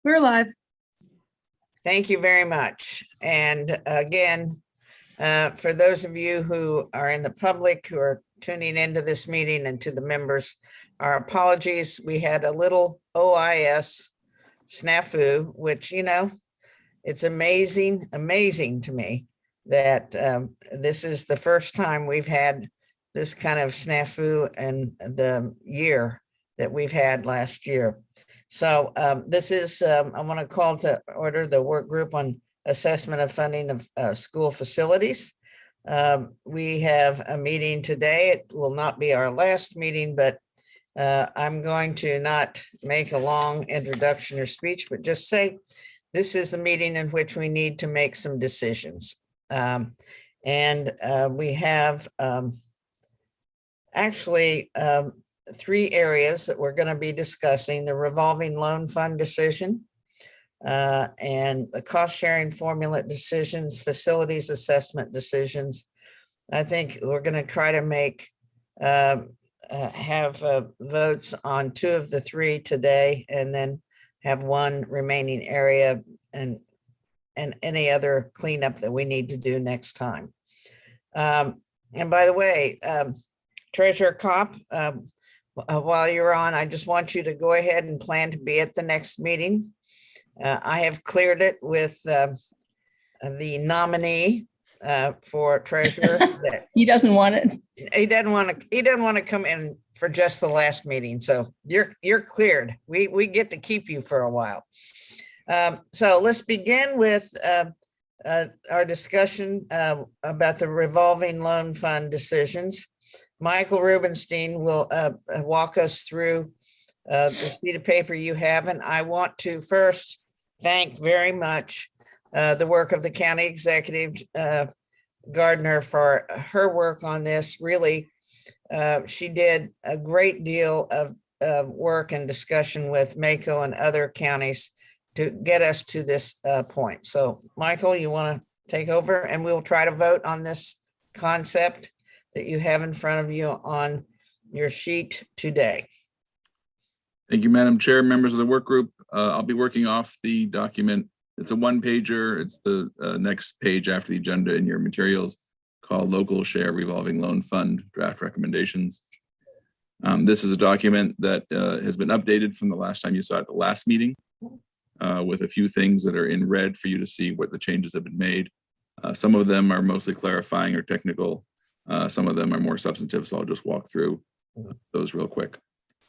We're live. Thank you very much. And again, for those of you who are in the public who are tuning into this meeting, and to the members, our apologies. We had a little OIS snafu, which, you know, it's amazing to me that this is the first time we've had this kind of snafu in the year that we've had last year. So this is, I want to call to order the work group on assessment of funding of school facilities. We have a meeting today. It will not be our last meeting, but I'm going to not make a long introduction or speech, but just say this is a meeting in which we need to make some decisions. We have actually three areas that we're going to be discussing: the revolving loan fund decision, and the cost sharing formula decisions, facilities assessment decisions. I think we're going to try to make have votes on two of the three today, and then have one remaining area and any other cleanup that we need to do next time. And by the way, Treasurer Kopp, while you're on, I just want you to go ahead and plan to be at the next meeting. I have cleared it with the nominee for treasurer. That He doesn't want it. he doesn't want to come in for just the last meeting. So you're cleared. We get to keep you for a while. So let's begin with our discussion about the revolving loan fund decisions. Michael Rubenstein will walk us through the sheet of paper you have. And I want to first thank very much the work of the county executive, Gardner, for her work on this. Really, she did a great deal of work and discussion with Mako and other counties to get us to this point. So Michael, you want to take over, and we'll try to vote on this concept that you have in front of you on your sheet today. Thank you, Madam Chair, members of the work group. I'll be working off the document. It's a one-pager. It's the next page after the agenda in your materials, called Local Share Revolving Loan Fund Draft Recommendations. This is a document that has been updated from the last time you saw it at the last meeting, with a few things that are in red for you to see what the changes have been made. Some of them are mostly clarifying or technical. Some of them are more substantive, so I'll just walk through those real quick.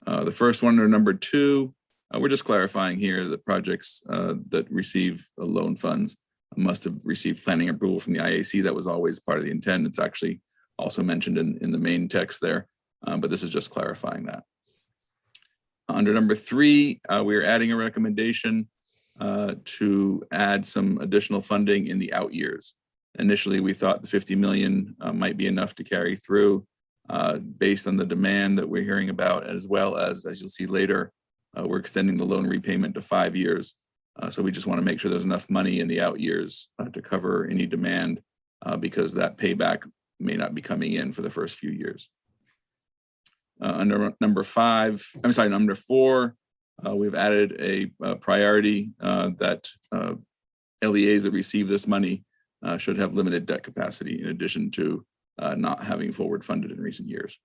The first one, or number 2, we're just clarifying here that projects that receive loan funds must have received planning approval from the IAC. That was always part of the intent. It's actually also mentioned in the main text there, but this is just clarifying that. Under number 3, we are adding a recommendation to add some additional funding in the out years. Initially, we thought the 50 million might be enough to carry through based on the demand that we're hearing about, as well as you'll see later, we're extending the loan repayment to 5 years. So we just want to make sure there's enough money in the out years to cover any demand, because that payback may not be coming in for the first few years. Under number 4, we've added a priority that LEAs that receive this money should have limited debt capacity, in addition to not having forward funded in recent years.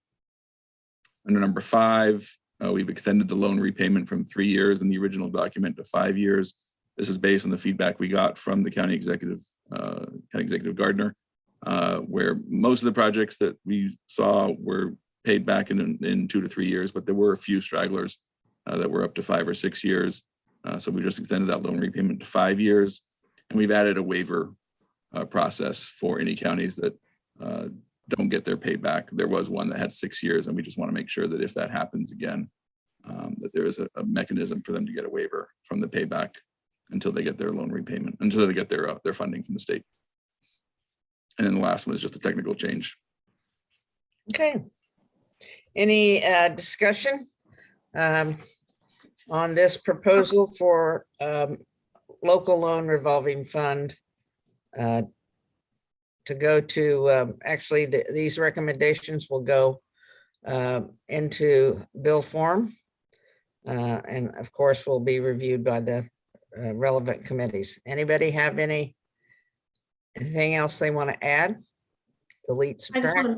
Under number 5, we've extended the loan repayment from 3 years in the original document to 5 years. This is based on the feedback we got from the County Executive Gardner, where most of the projects that we saw were paid back in 2 to 3 years, but there were a few stragglers that were up to 5 or 6 years. So we just extended that loan repayment to 5 years, and we've added a waiver process for any counties that don't get their payback. There was one that had 6 years, and we just want to make sure that if that happens again, that there is a mechanism for them to get a waiver from the payback until they get their loan repayment, until they get their funding from the state. And then the last one is just a technical change. Okay. Any discussion on this proposal for local loan revolving fund to go to, actually these recommendations will go into bill form, and of course will be reviewed by the relevant committees. Anybody have anything else they want to add? Delete, subtract?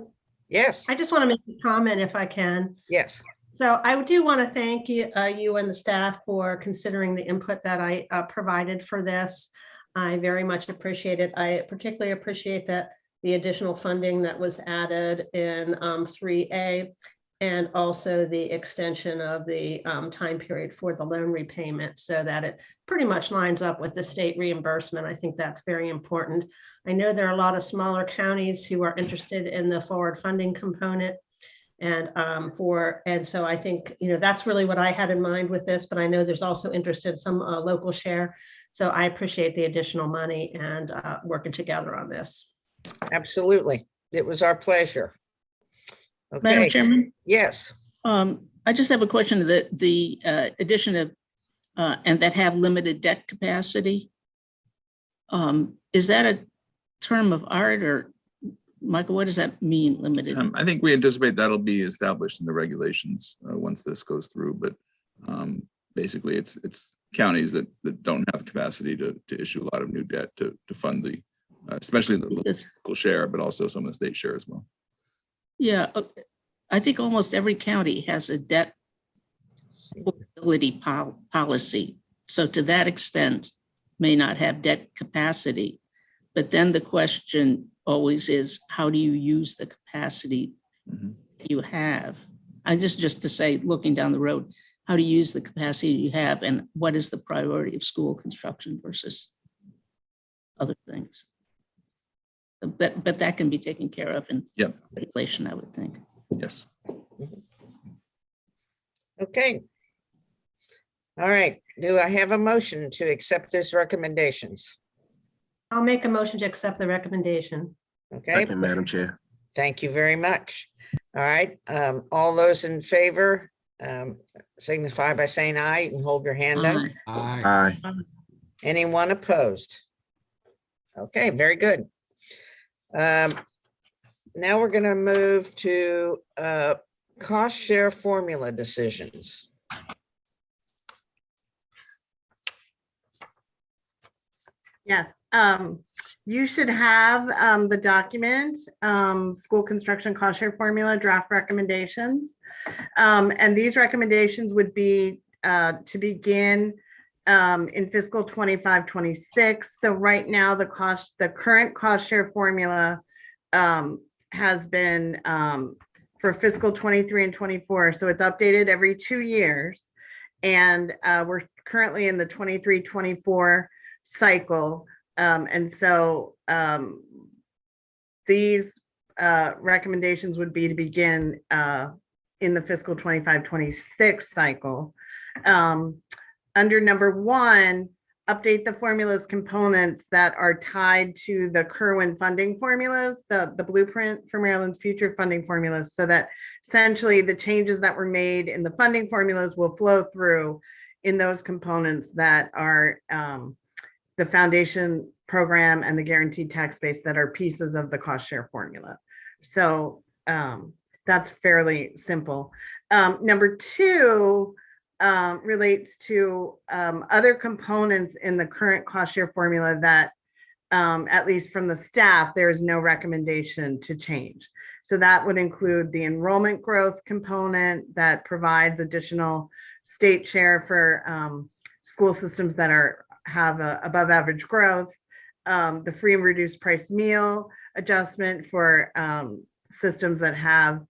Yes, I just want to make a comment if I can. yes. So I do want to thank you, you and the staff for considering the input that I provided for this. I very much appreciate it. I particularly appreciate that the additional funding that was added in 3A, and also the extension of the time period for the loan repayment, so that it pretty much lines up with the state reimbursement. I think that's very important. I know there are a lot of smaller counties who are interested in the forward funding component. And so I think, that's really what I had in mind with this, but I know there's also interest in some local share. So I appreciate the additional money and working together on this. Absolutely. It was our pleasure. Madam Okay, Chairman, yes, I just have a question. The addition of and that have limited debt capacity. Is that a term of art, or Michael, what does that mean, limited? I think we anticipate that'll be established in the regulations once this goes through, but basically it's counties that don't have capacity to issue a lot of new debt to fund the, especially the local share, but also some of the state share as well. Yeah, I think almost every county has a debt affordability policy. So to that extent, may not have debt capacity. But then the question always is, how do you use the capacity you have? I just to say, looking down the road, how to use the capacity you have, and what is the priority of school construction versus other things? But that can be taken care of in regulation, I would think. Yes. okay. All right, do I have a motion to accept these recommendations? I'll make a motion to accept the recommendation. Okay, Second, Madam Chair. thank you very much. All right, all those in favor, signify by saying aye. You can hold your hand up. Aye. Aye. Anyone opposed? Okay, very good. Now we're going to move to cost share formula decisions. Yes, you should have the document, school construction cost share formula draft recommendations. And these recommendations would be to begin in fiscal 25-26. So right now, the current cost share formula has been for fiscal 23 and 24. So it's updated every 2 years. And we're currently in the 23-24 cycle. And so these recommendations would be to begin in the fiscal 25-26 cycle. Under number 1, update the formulas components that are tied to the Kerwin funding formulas, the blueprint for Maryland's future funding formulas, so that essentially the changes that were made in the funding formulas will flow through in those components that are the foundation program and the guaranteed tax base that are pieces of the cost share formula. So that's fairly simple. Number 2 relates to other components in the current cost share formula that, at least from the staff, there is no recommendation to change. So that would include the enrollment growth component that provides additional state share for school systems that have above average growth, the free and reduced price meal adjustment for systems that have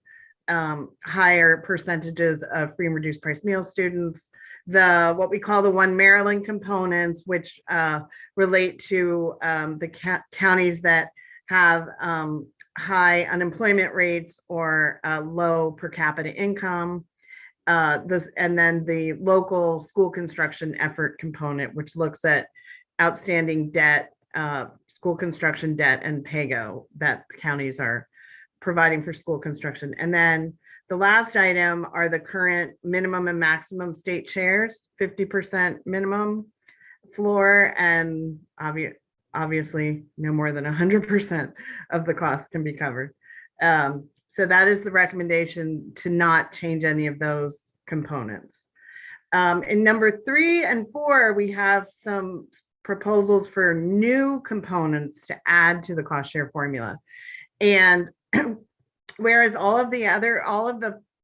higher percentages of free and reduced price meal students, what we call the One Maryland components, which relate to the counties that have high unemployment rates or low per capita income. And then the local school construction effort component, which looks at outstanding debt, school construction debt and PAYGO that counties are providing for school construction. And then the last item are the current minimum and maximum state shares, 50% minimum floor, and obviously no more than 100% of the cost can be covered. So that is the recommendation, to not change any of those components. In number 3 and 4, we have some proposals for new components to add to the cost share formula. And whereas all of the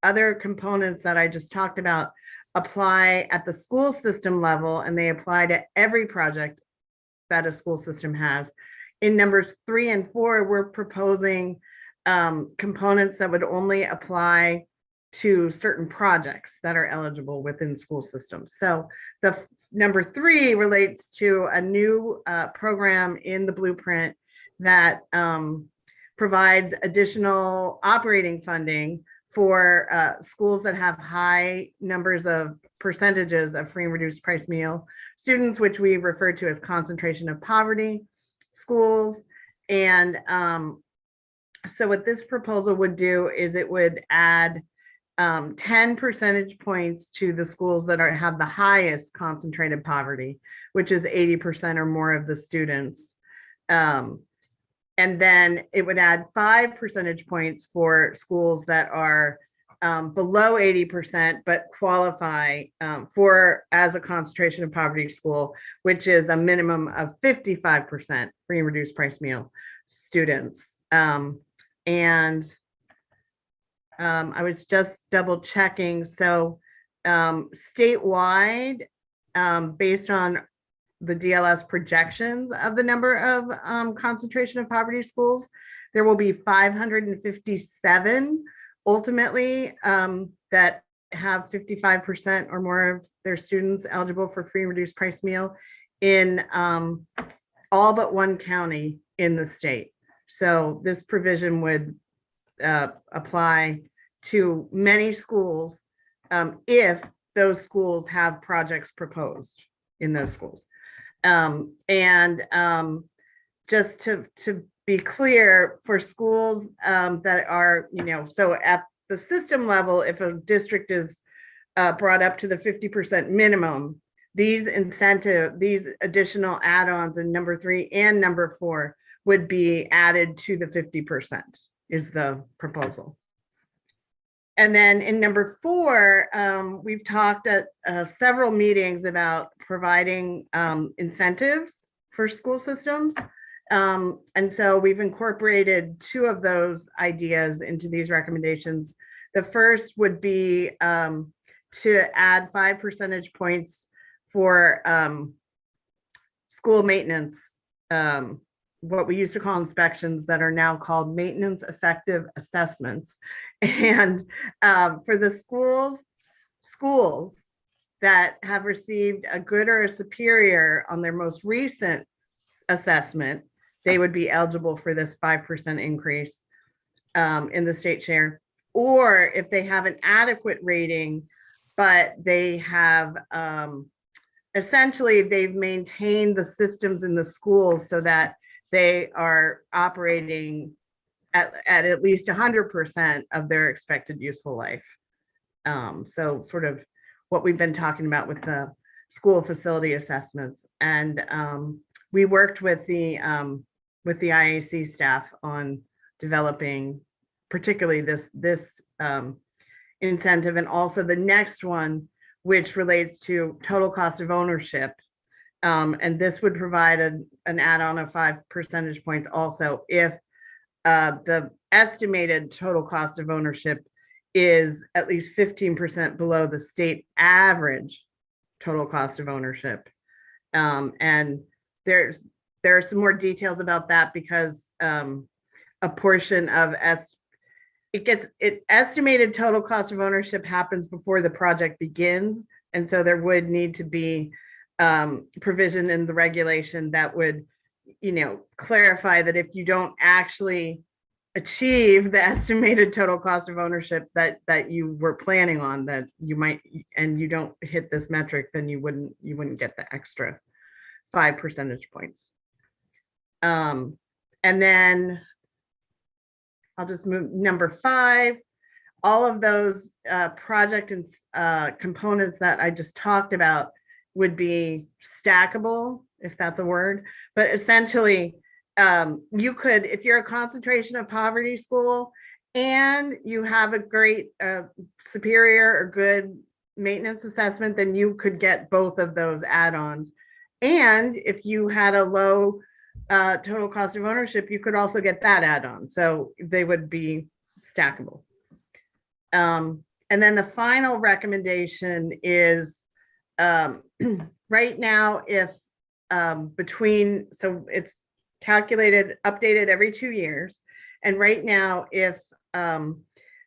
other components that I just talked about apply at the school system level, and they apply to every project that a school system has. In numbers 3 and 4, we're proposing components that would only apply to certain projects that are eligible within school systems. So the number 3 relates to a new program in the blueprint that provides additional operating funding for schools that have high numbers of percentages of free and reduced price meal students, which we refer to as concentration of poverty schools. And so what this proposal would do is it would add 10 percentage points to the schools that have the highest concentrated poverty, which is 80% or more of the students. And then it would add 5 percentage points for schools that are below 80%, but qualify for as a concentration of poverty school, which is a minimum of 55% free and reduced price meal students. I was just double checking. So statewide, based on the DLS projections of the number of concentration of poverty schools, there will be 557 ultimately that have 55% or more of their students eligible for free and reduced price meal in all but one county in the state. So this provision would apply to many schools if those schools have projects proposed in those schools. Just to be clear, for schools that are, so at the system level, if a district is brought up to the 50% minimum, these additional add-ons in number 3 and number 4 would be added to the 50% is the proposal. And then in number 4, we've talked at several meetings about providing incentives for school systems. And so we've incorporated 2 of those ideas into these recommendations. The first would be to add 5 percentage points for school maintenance, what we used to call inspections that are now called maintenance effective assessments. And for the schools that have received a good or a superior on their most recent assessment, they would be eligible for this 5% increase in the state share. Or if they have an adequate rating, but they have essentially they've maintained the systems in the schools so that they are operating at least 100% of their expected useful life. So sort of what we've been talking about with the school facility assessments. And we worked with the IAC staff on developing particularly this incentive, and also the next one, which relates to total cost of ownership. And this would provide an add-on of 5 percentage points also if the estimated total cost of ownership is at least 15% below the state average total cost of ownership. And there are some more details about that because a portion of estimated total cost of ownership happens before the project begins. And so there would need to be provision in the regulation that would, clarify that if you don't actually achieve the estimated total cost of ownership that you were planning on, that you might, and you don't hit this metric, then you wouldn't get the extra 5 percentage points. And then I'll just move number 5. All of those project and components that I just talked about would be stackable, if that's a word. But essentially, you could, if you're a concentration of poverty school and you have a great superior or good maintenance assessment, then you could get both of those add-ons. And if you had a low total cost of ownership, you could also get that add-on. So they would be stackable. And then the final recommendation is right now, if so it's calculated, updated every 2 years. And right now, if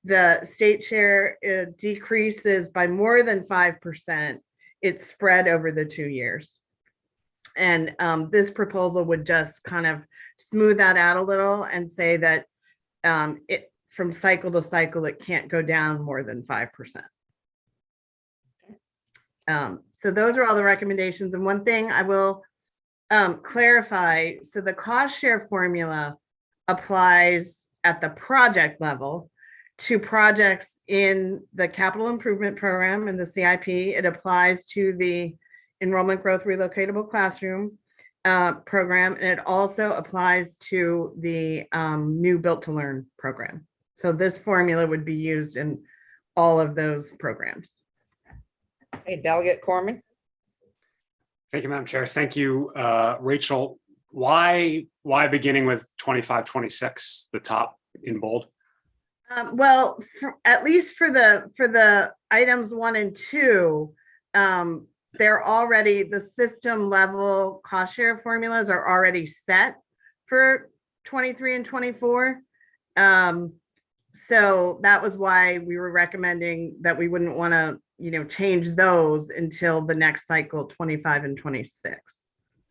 the state share decreases by more than 5%, it's spread over the 2 years. And this proposal would just kind of smooth that out a little and say that it from cycle to cycle, it can't go down more than 5%. So those are all the recommendations. And one thing I will clarify, so the cost share formula applies at the project level to projects in the capital improvement program and the CIP. It applies to the enrollment growth relocatable classroom program, and it also applies to the new built to learn program. So this formula would be used in all of those programs. Hey, Delegate Corman. Thank you, Madam Chair. Thank you, Rachel. Why beginning with 25, 26, the top in bold? Well, at least for the items 1 and 2, they're already, the system level cost share formulas are already set for 23 and 24. So that was why we were recommending that we wouldn't want to, change those until the next cycle, 25 and 26.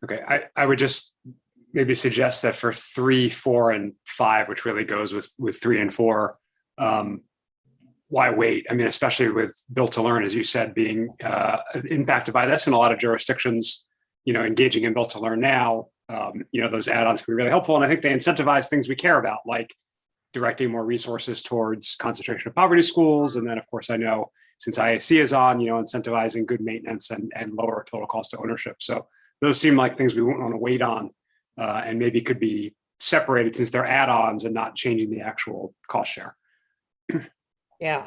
Okay, I would just maybe suggest that for 3, 4, and 5, which really goes with 3 and 4, why wait? I mean, especially with built to learn, as you said, being impacted by this, and a lot of jurisdictions, engaging in built to learn now, those add-ons can be really helpful. And I think they incentivize things we care about, like directing more resources towards concentration of poverty schools. And then, of course, I know since IAC is on, incentivizing good maintenance and lower total cost of ownership. So those seem like things we wouldn't want to wait on, and maybe could be separated since they're add-ons and not changing the actual cost share. Yeah,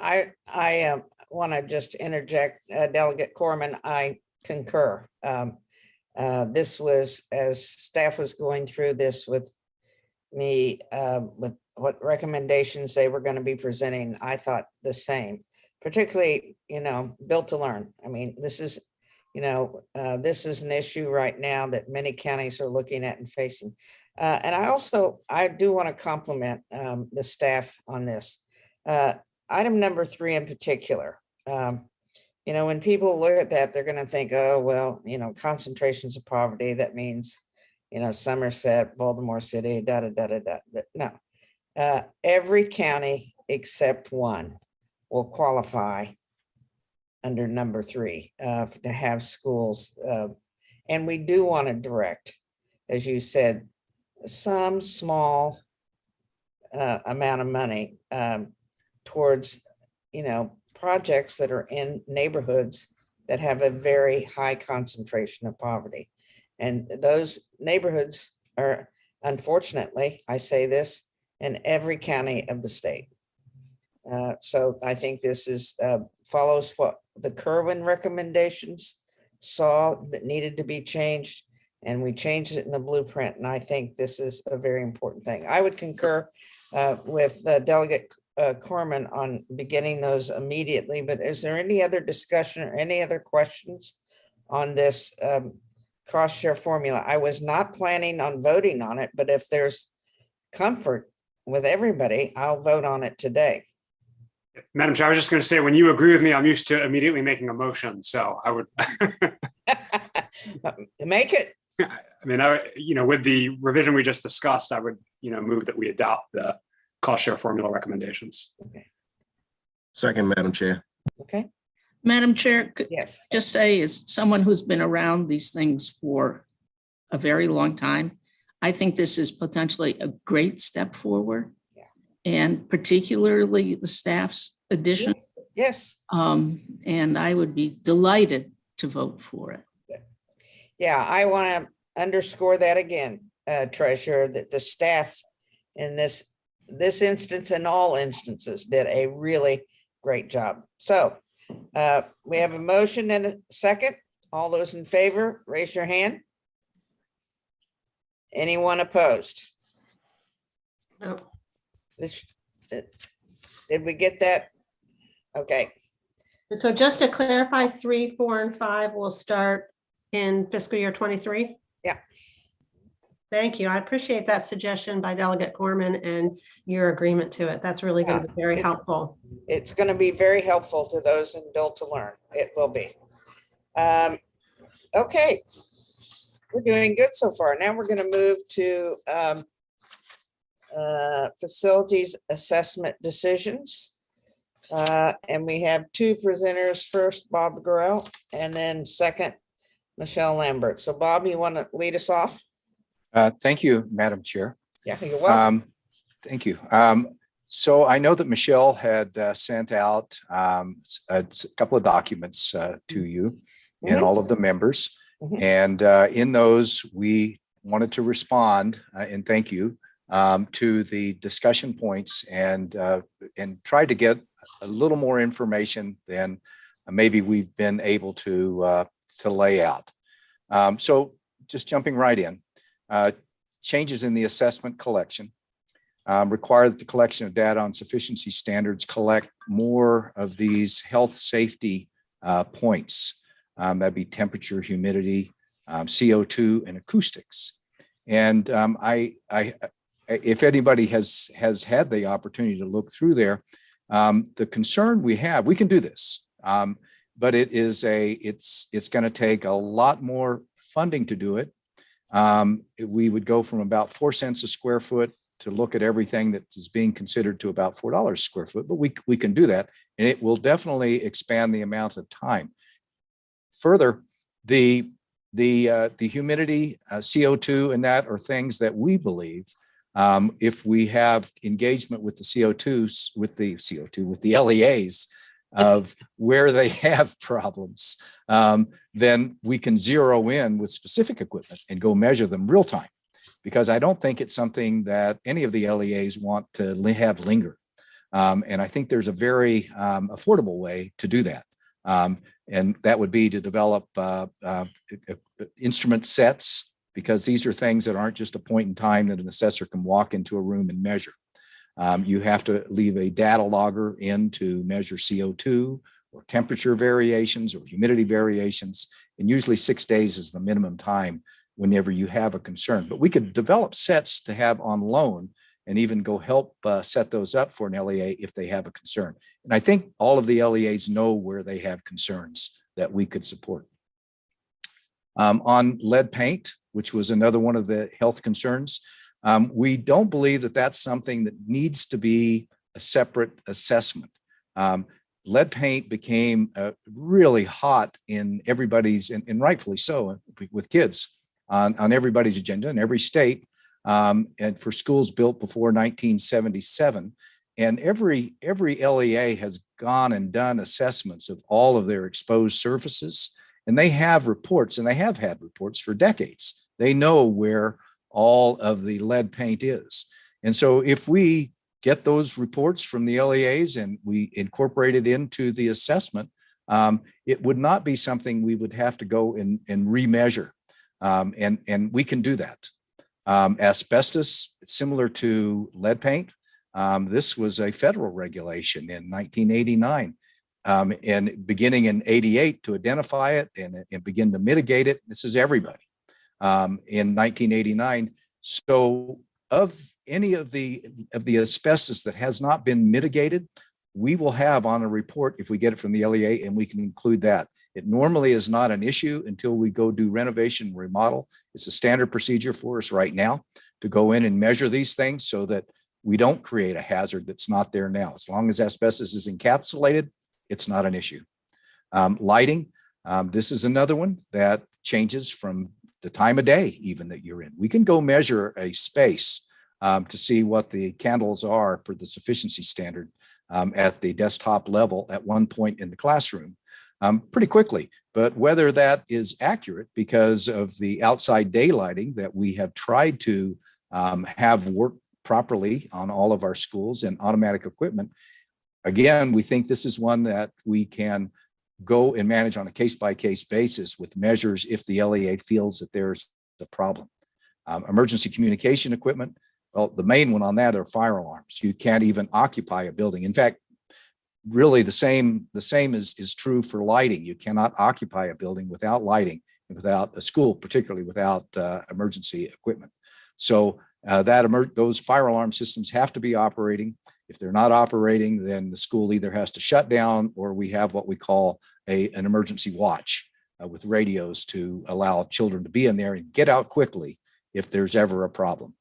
I want to just interject, Delegate Corman, I concur. This was, as staff was going through this with me, with what recommendations they were going to be presenting, I thought the same, particularly, built to learn. I mean, this is, this is an issue right now that many counties are looking at and facing. And I do want to compliment the staff on this. Item number 3 in particular, when people look at that, they're going to think, oh, well, concentrations of poverty, that means, Somerset, Baltimore City, No, every county except one will qualify under number 3 to have schools. And we do want to direct, as you said, some small amount of money towards, projects that are in neighborhoods that have a very high concentration of poverty. And those neighborhoods are, unfortunately, I say this, in every county of the state. So I think this is follows what the Kerwin recommendations saw that needed to be changed, and we changed it in the blueprint. And I think this is a very important thing. I would concur with Delegate Corman on beginning those immediately, but is there any other discussion or any other questions on this cost share formula? I was not planning on voting on it, but if there's comfort with everybody, I'll vote on it today. Madam Chair, I was just going to say, when you agree with me, I'm used to immediately making a motion. So I would make it. I mean, with the revision we just discussed, I would, move that we adopt the cost share formula recommendations. Okay. Second, Madam Chair. Okay. Madam Chair, could Yes. just say, as someone who's been around these things for a very long time, I think this is potentially a great step forward. Yeah. And particularly the staff's addition. Yes. And I would be delighted to vote for it. Yeah, I want to underscore that again, Treasurer, that the staff in this instance and all instances did a really great job. So We have a motion and a second. All those in favor, raise your hand. Anyone opposed? No. This- Did we get that? Okay, And so just to clarify, 3, 4, and 5 will start in fiscal year 23? Yeah. Thank you. I appreciate that suggestion by Delegate Gorman and your agreement to it. That's really going to be very Yeah. helpful. it's going to be very helpful to those in Build to Learn. It will be. Okay, we're doing good so far. Now we're going to move to facilities assessment decisions. And we have two presenters. First, Bob Gurrell, and then second, Michelle Lambert. So Bob, you want to lead us off? Thank you, Madam Chair. Yeah, you're welcome. Thank you. So I know that Michelle had sent out a couple of documents to you and Mhm. all of the members. Mhm. And in those, we wanted to respond and thank you to the discussion points and try to get a little more information than maybe we've been able to lay out. So just jumping right in, changes in the assessment collection require that the collection of data on sufficiency standards collect more of these health safety points. That'd be temperature, humidity, CO2, and acoustics. And if anybody has had the opportunity to look through there, the concern we have, we can do this, but it's going to take a lot more funding to do it. We would go from about 4 cents a square foot to look at everything that is being considered to about $4 a square foot, but we can do that, and it will definitely expand the amount of time. Further, the humidity, CO2, and that are things that we believe, if we have engagement with the CO2s, with the LEAs of where they have problems, then we can zero in with specific equipment and go measure them real time. Because I don't think it's something that any of the LEAs want to have linger. And I think there's a very affordable way to do that. And that would be to develop instrument sets, because these are things that aren't just a point in time that an assessor can walk into a room and measure. You have to leave a data logger in to measure CO2 or temperature variations or humidity variations. And usually 6 days is the minimum time whenever you have a concern. But we could develop sets to have on loan and even go help set those up for an LEA if they have a concern. And I think all of the LEAs know where they have concerns that we could support. On lead paint, which was another one of the health concerns, we don't believe that that's something that needs to be a separate assessment. Lead paint became really hot in everybody's, and rightfully so, with kids on everybody's agenda in every state, and for schools built before 1977. And every LEA has gone and done assessments of all of their exposed surfaces, and they have reports, and they have had reports for decades. They know where all of the lead paint is. And so if we get those reports from the LEAs and we incorporate it into the assessment, it would not be something we would have to go and remeasure. And we can do that. Asbestos, similar to lead paint, this was a federal regulation in 1989, and beginning in 88 to identify it and begin to mitigate it. This is everybody in 1989. So of any of the asbestos that has not been mitigated, we will have on a report if we get it from the LEA, and we can include that. It normally is not an issue until we go do renovation remodel. It's a standard procedure for us right now to go in and measure these things so that we don't create a hazard that's not there now. As long as asbestos is encapsulated, it's not an issue. Lighting, this is another one that changes from the time of day even that you're in. We can go measure a space to see what the candles are per the sufficiency standard at the desktop level at one point in the classroom pretty quickly. But whether that is accurate because of the outside daylighting that we have tried to have work properly on all of our schools and automatic equipment, Again, we think this is one that we can go and manage on a case-by-case basis with measures if the LEA feels that there's a problem. Emergency communication equipment, well, the main one on that are fire alarms. You can't even occupy a building. In fact, really the same is true for lighting. You cannot occupy a building without lighting and without a school, particularly without emergency equipment. So those fire alarm systems have to be operating. If they're not operating, then the school either has to shut down or we have what we call an emergency watch with radios to allow children to be in there and get out quickly if there's ever a problem.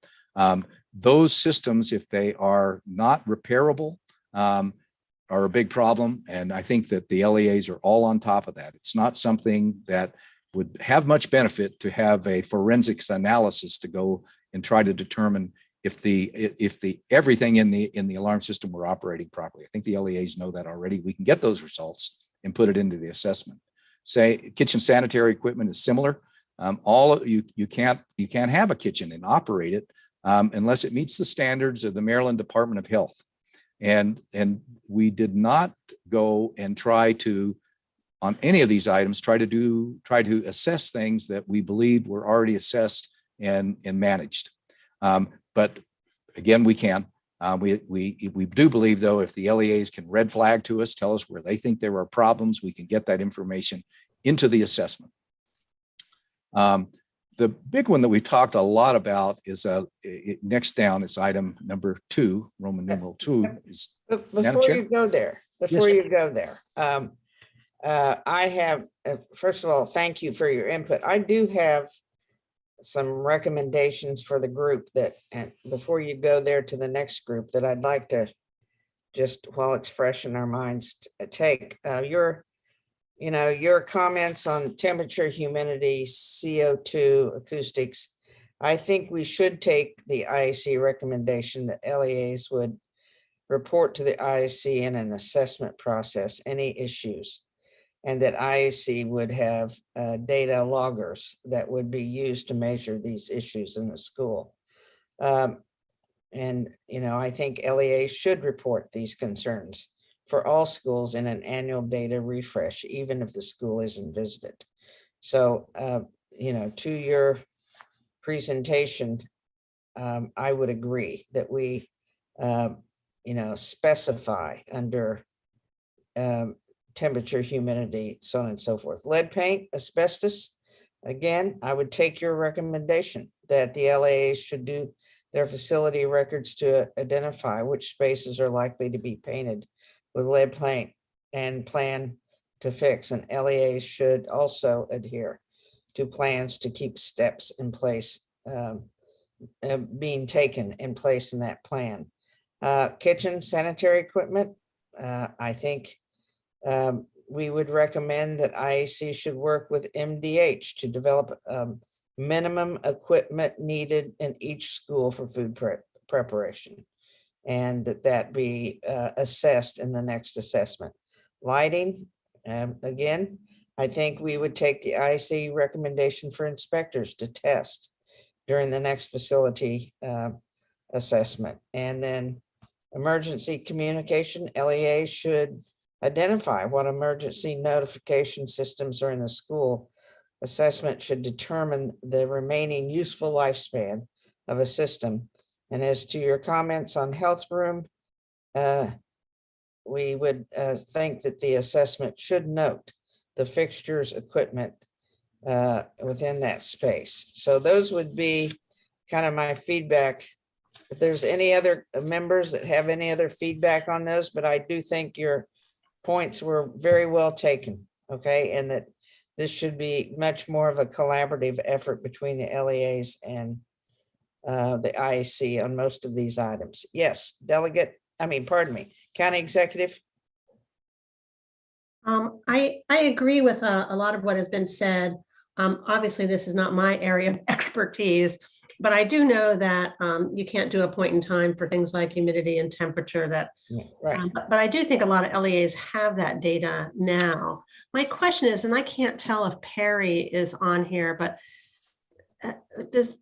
Those systems, if they are not repairable, are a big problem. And I think that the LEAs are all on top of that. It's not something that would have much benefit to have a forensics analysis to go and try to determine if everything in the alarm system were operating properly. I think the LEAs know that already. We can get those results and put it into the assessment. Say kitchen sanitary equipment is similar. You can't have a kitchen and operate it unless it meets the standards of the Maryland Department of Health. And we did not go and try to, on any of these items, try to assess things that we believe were already assessed and managed. But again, we can. We do believe, though, if the LEAs can red flag to us, tell us where they think there are problems, we can get that information into the assessment. The big one that we talked a lot about is next down is item number 2, Roman numeral 2. Is Before you go there, I have, first of all, thank you for your input. I do have some recommendations for the group that, and before you go there to the next group, that I'd like to just, while it's fresh in our minds, take your comments on temperature, humidity, CO2, acoustics. I think we should take the IAC recommendation that LEAs would report to the IAC in an assessment process any issues, and that IAC would have data loggers that would be used to measure these issues in the school. And I think LEAs should report these concerns for all schools in an annual data refresh, even if the school isn't visited. So, to your presentation, I would agree that we, specify under temperature, humidity, so on and so forth. Lead paint, asbestos, again, I would take your recommendation that the LEAs should do their facility records to identify which spaces are likely to be painted with lead paint and plan to fix. And LEAs should also adhere to plans to keep steps in place, being taken in place in that plan. Kitchen sanitary equipment, I think we would recommend that IAC should work with MDH to develop minimum equipment needed in each school for food preparation, and that be assessed in the next assessment. Lighting, again, I think we would take the IAC recommendation for inspectors to test during the next facility assessment. And then emergency communication, LEA should identify what emergency notification systems are in the school. Assessment should determine the remaining useful lifespan of a system. And as to your comments on health room, we would think that the assessment should note the fixtures, equipment within that space. So those would be kind of my feedback. If there's any other members that have any other feedback on those, but I do think your points were very well taken, okay? And that this should be much more of a collaborative effort between the LEAs and the IAC on most of these items. Yes, County Executive. I agree with a lot of what has been said. Obviously, this is not my area of expertise, but I do know that you can't do a point in time for things like humidity and temperature. That, right. But I do think a lot of LEAs have that data now. My question is, and I can't tell if Perry is on here, but has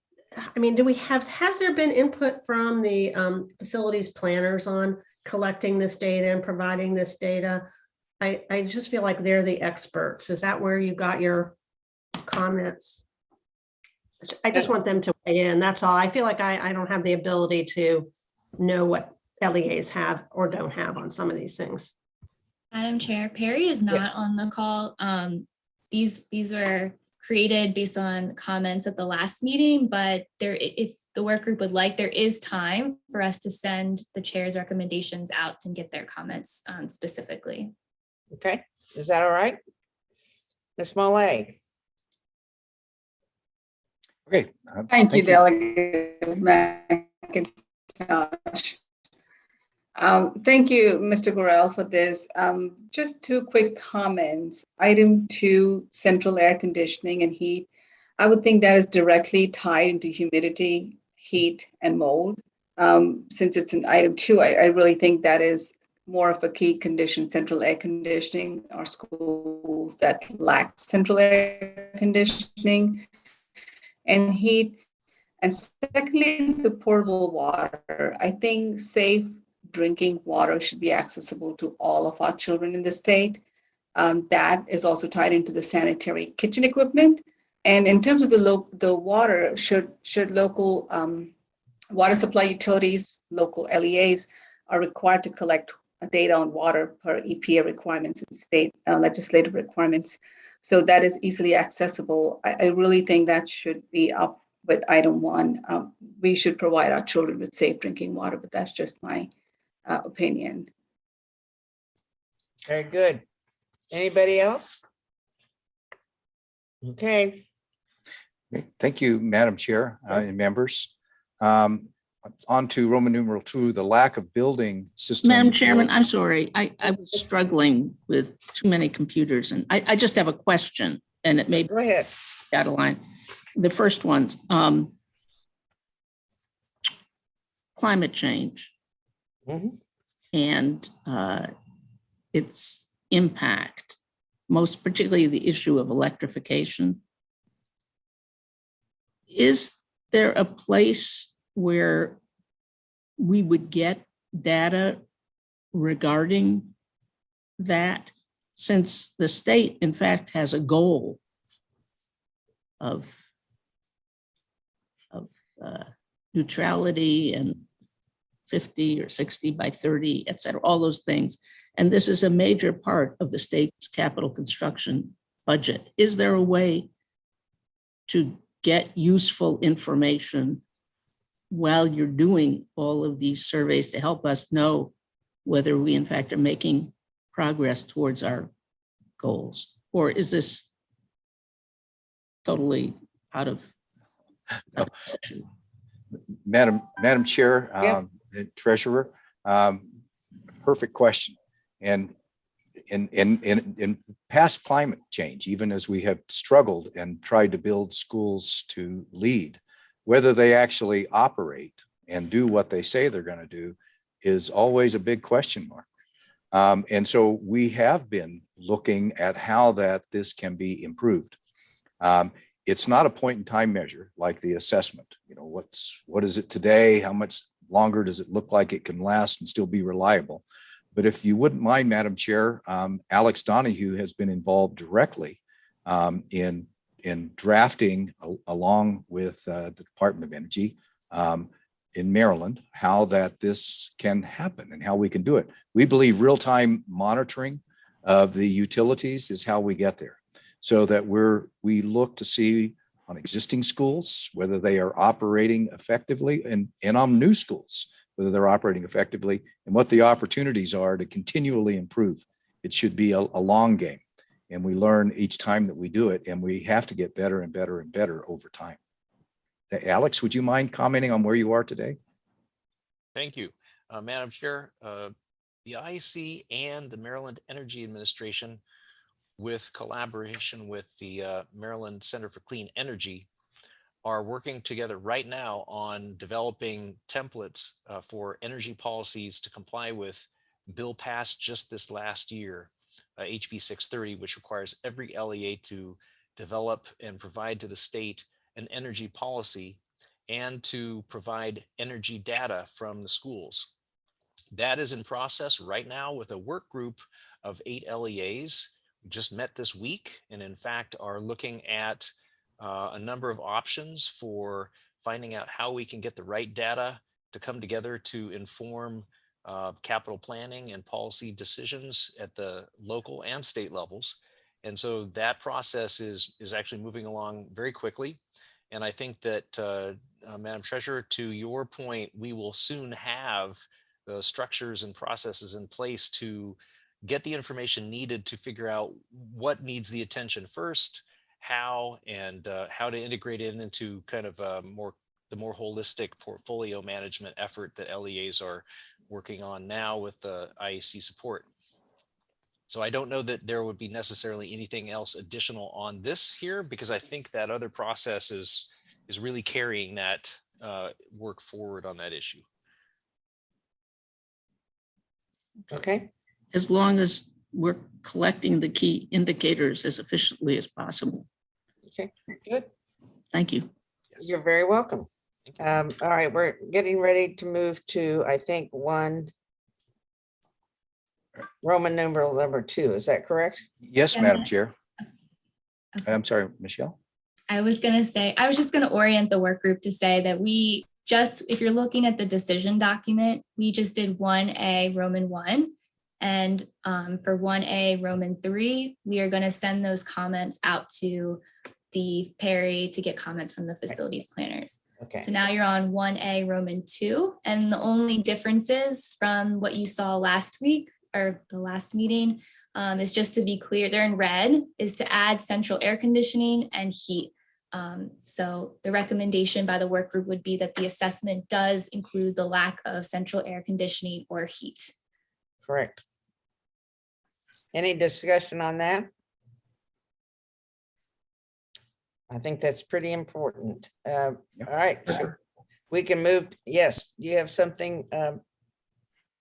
there been input from the facilities planners on collecting this data and providing this data. I just feel like they're the experts. Is that where you got your comments? I just want them to weigh in. That's all. I feel like I don't have the ability to know what LEAs have or don't have on some of these things. Madam Chair, Perry is not Yes. on the call. These were created based on comments at the last meeting, but if the work group would like, there is time for us to send the chair's recommendations out and get their comments specifically. Okay, is that all right? Ms. Molay? Okay. Thank you, Delegate McIntosh. Thank you, Mr. Gorel, for this. Just two quick comments. Item 2, central air conditioning and heat. I would think that is directly tied into humidity, heat, and mold. Since it's in item 2, I really think that is more of a key condition, central air conditioning, or schools that lack central air conditioning and heat. And secondly, the portable water. I think safe drinking water should be accessible to all of our children in the state. That is also tied into the sanitary kitchen equipment. And in terms of the water, should local water supply utilities, local LEAs, are required to collect data on water per EPA requirements and state legislative requirements. So that is easily accessible. I really think that should be up with item 1. We should provide our children with safe drinking water, but that's just my opinion. Very good. Anybody else? Okay, Thank you, Madam Chair and members. On to Roman numeral 2, the lack of building system. Madam Chairman, I'm sorry. I was struggling with too many computers, and I just have a question, and it may be go ahead. out of line. The first one's climate change Mhm. and its impact, most particularly the issue of electrification. Is there a place where we would get data regarding that, since the state, in fact, has a goal of neutrality and 50 or 60 by 30, et cetera, all those things. And this is a major part of the state's capital construction budget. Is there a way to get useful information while you're doing all of these surveys to help us know whether we in fact are making progress towards our goals? Or is this totally out of session? Madam Chair, Yeah. Treasurer, perfect question. And in past climate change, even as we have struggled and tried to build schools to lead, whether they actually operate and do what they say they're going to do is always a big question mark. And so we have been looking at how this can be improved. It's not a point in time measure like the assessment. You know, what is it today? How much longer does it look like it can last and still be reliable? But if you wouldn't mind, Madam Chair, Alex Donahue has been involved directly in drafting, along with the Department of Energy in Maryland, how this can happen and how we can do it. We believe real-time monitoring of the utilities is how we get there, so that we look to see on existing schools whether they are operating effectively, and on new schools whether they're operating effectively, and what the opportunities are to continually improve. It should be a long game, and we learn each time that we do it, and we have to get better and better and better over time. Alex, would you mind commenting on where you are today? Thank you, Madam Chair. The IEC and the Maryland Energy Administration, with collaboration with the Maryland Center for Clean Energy, are working together right now on developing templates for energy policies to comply with bill passed just this last year, HB 630, which requires every LEA to develop and provide to the state an energy policy and to provide energy data from the schools. That is in process right now with a work group of 8 LEAs. We just met this week and in fact are looking at a number of options for finding out how we can get the right data to come together to inform capital planning and policy decisions at the local and state levels. And so that process is actually moving along very quickly. And I think that, Madam Treasurer, to your point, we will soon have the structures and processes in place to get the information needed to figure out what needs the attention first, how, and how to integrate it into kind of the more holistic portfolio management effort that LEAs are working on now with the IAC support. So I don't know that there would be necessarily anything else additional on this here, because I think that other process is really carrying that work forward on that issue. Okay, As long as we're collecting the key indicators as efficiently as possible. okay, good. Thank you. Yes. You're very welcome. Thank you. All right, we're getting ready to move to, I think, Roman numeral number 2. Is that correct? Yes, Yeah. Madam Chair. Okay. I'm sorry, Michelle. I was just going to orient the work group to say that if you're looking at the decision document, we just did 1A Roman 1. And for 1A Roman 3, we are going to send those comments out to the Perry to get comments from the facilities planners. Okay, So now you're on 1A Roman 2. And the only differences from what you saw last week or the last meeting is, just to be clear, they're in red, is to add central air conditioning and heat. So the recommendation by the work group would be that the assessment does include the lack of central air conditioning or heat. correct. Any discussion on that? I think that's pretty important. All right, sure. We can move. Yes, you have something? Madam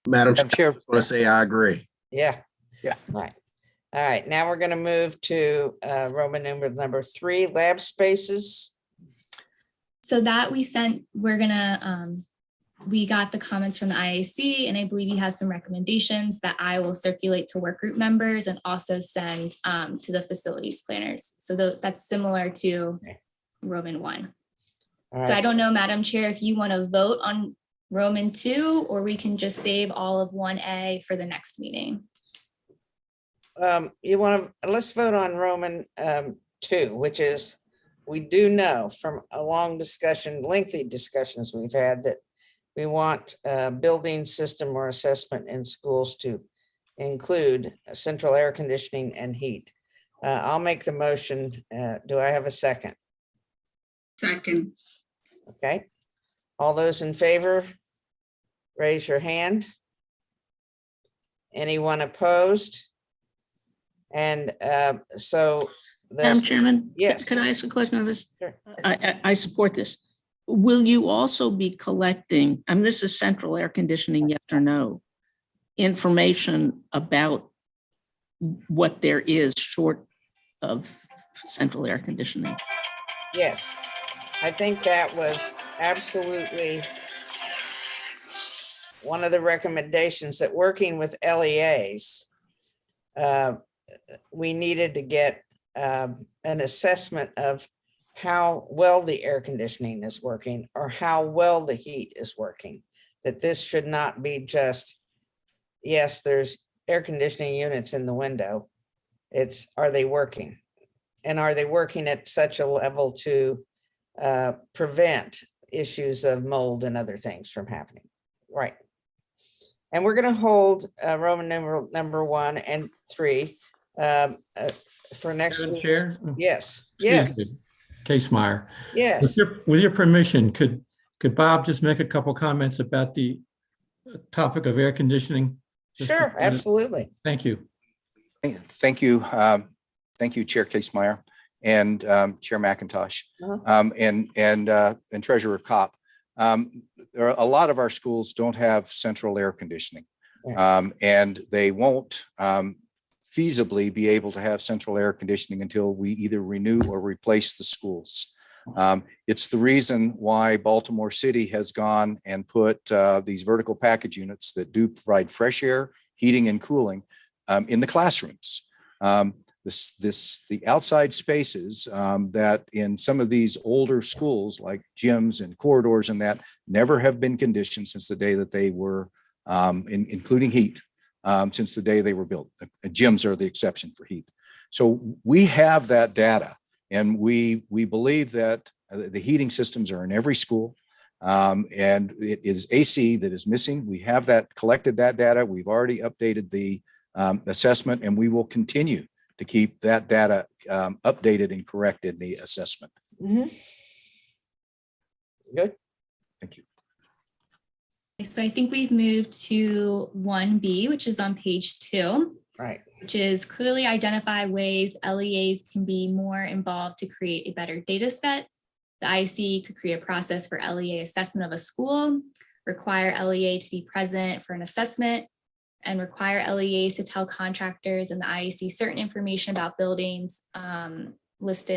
Madam Chair, I Chair, want to say I agree. Yeah. Yeah. Right. All right, now we're going to move to Roman numeral number 3, lab spaces. So that we got the comments from the IAC, and I believe he has some recommendations that I will circulate to work group members and also send to the facilities planners. So that's similar to Roman 1. All So I right. don't know, Madam Chair, if you want to vote on Roman 2, or we can just save all of 1A for the next meeting. You want to, let's vote on Roman 2, which is, we do know from a long discussion, lengthy discussions we've had, that we want building system or assessment in schools to include central air conditioning and heat. I'll make the motion. Do I have a second? Second. Okay. All those in favor, raise your hand. Anyone opposed? And so. Madam Chairman? Yes. Can I ask a question on this? Sure. I support this. Will you also be collecting, this is central air conditioning, yes or no, information about what there is short of central air conditioning? Yes, I think that was absolutely one of the recommendations, that working with LEAs, we needed to get an assessment of how well the air conditioning is working or how well the heat is working. That this should not be just, yes, there's air conditioning units in the window. It's, are they working? And are they working at such a level to prevent issues of mold and other things from happening? Right. And we're going to hold Roman numeral number 1 and 3 for next Madam week. Chair? Yes, Excuse yes, me, Case Meyer. yes. With your permission, could Bob just make a couple comments about the topic of air conditioning? Just Sure, for- absolutely. Thank you. Thank you. Thank you, Chair Casemeyer and Chair McIntosh, Uh-huh. and Treasurer Kopp. There are a lot of our schools don't have central air conditioning, and they won't feasibly be able to have central air conditioning until we either renew or replace the schools. It's the reason why Baltimore City has gone and put these vertical package units that do provide fresh air, heating and cooling in the classrooms. The outside spaces that in some of these older schools like gyms and corridors and that never have been conditioned since the day that they were, including heat, since the day they were built. Gyms are the exception for heat. So we have that data, and we believe that the heating systems are in every school, and it is AC that is missing. We have that collected that data. We've already updated the assessment, and we will continue to keep that data updated and corrected in the assessment. Good. Thank you. So I think we've moved to 1B, which is on page 2. Right. Which is clearly identify ways LEAs can be more involved to create a better data set. The IEC could create a process for LEA assessment of a school, require LEA to be present for an assessment, and require LEAs to tell contractors and the IEC certain information about buildings and items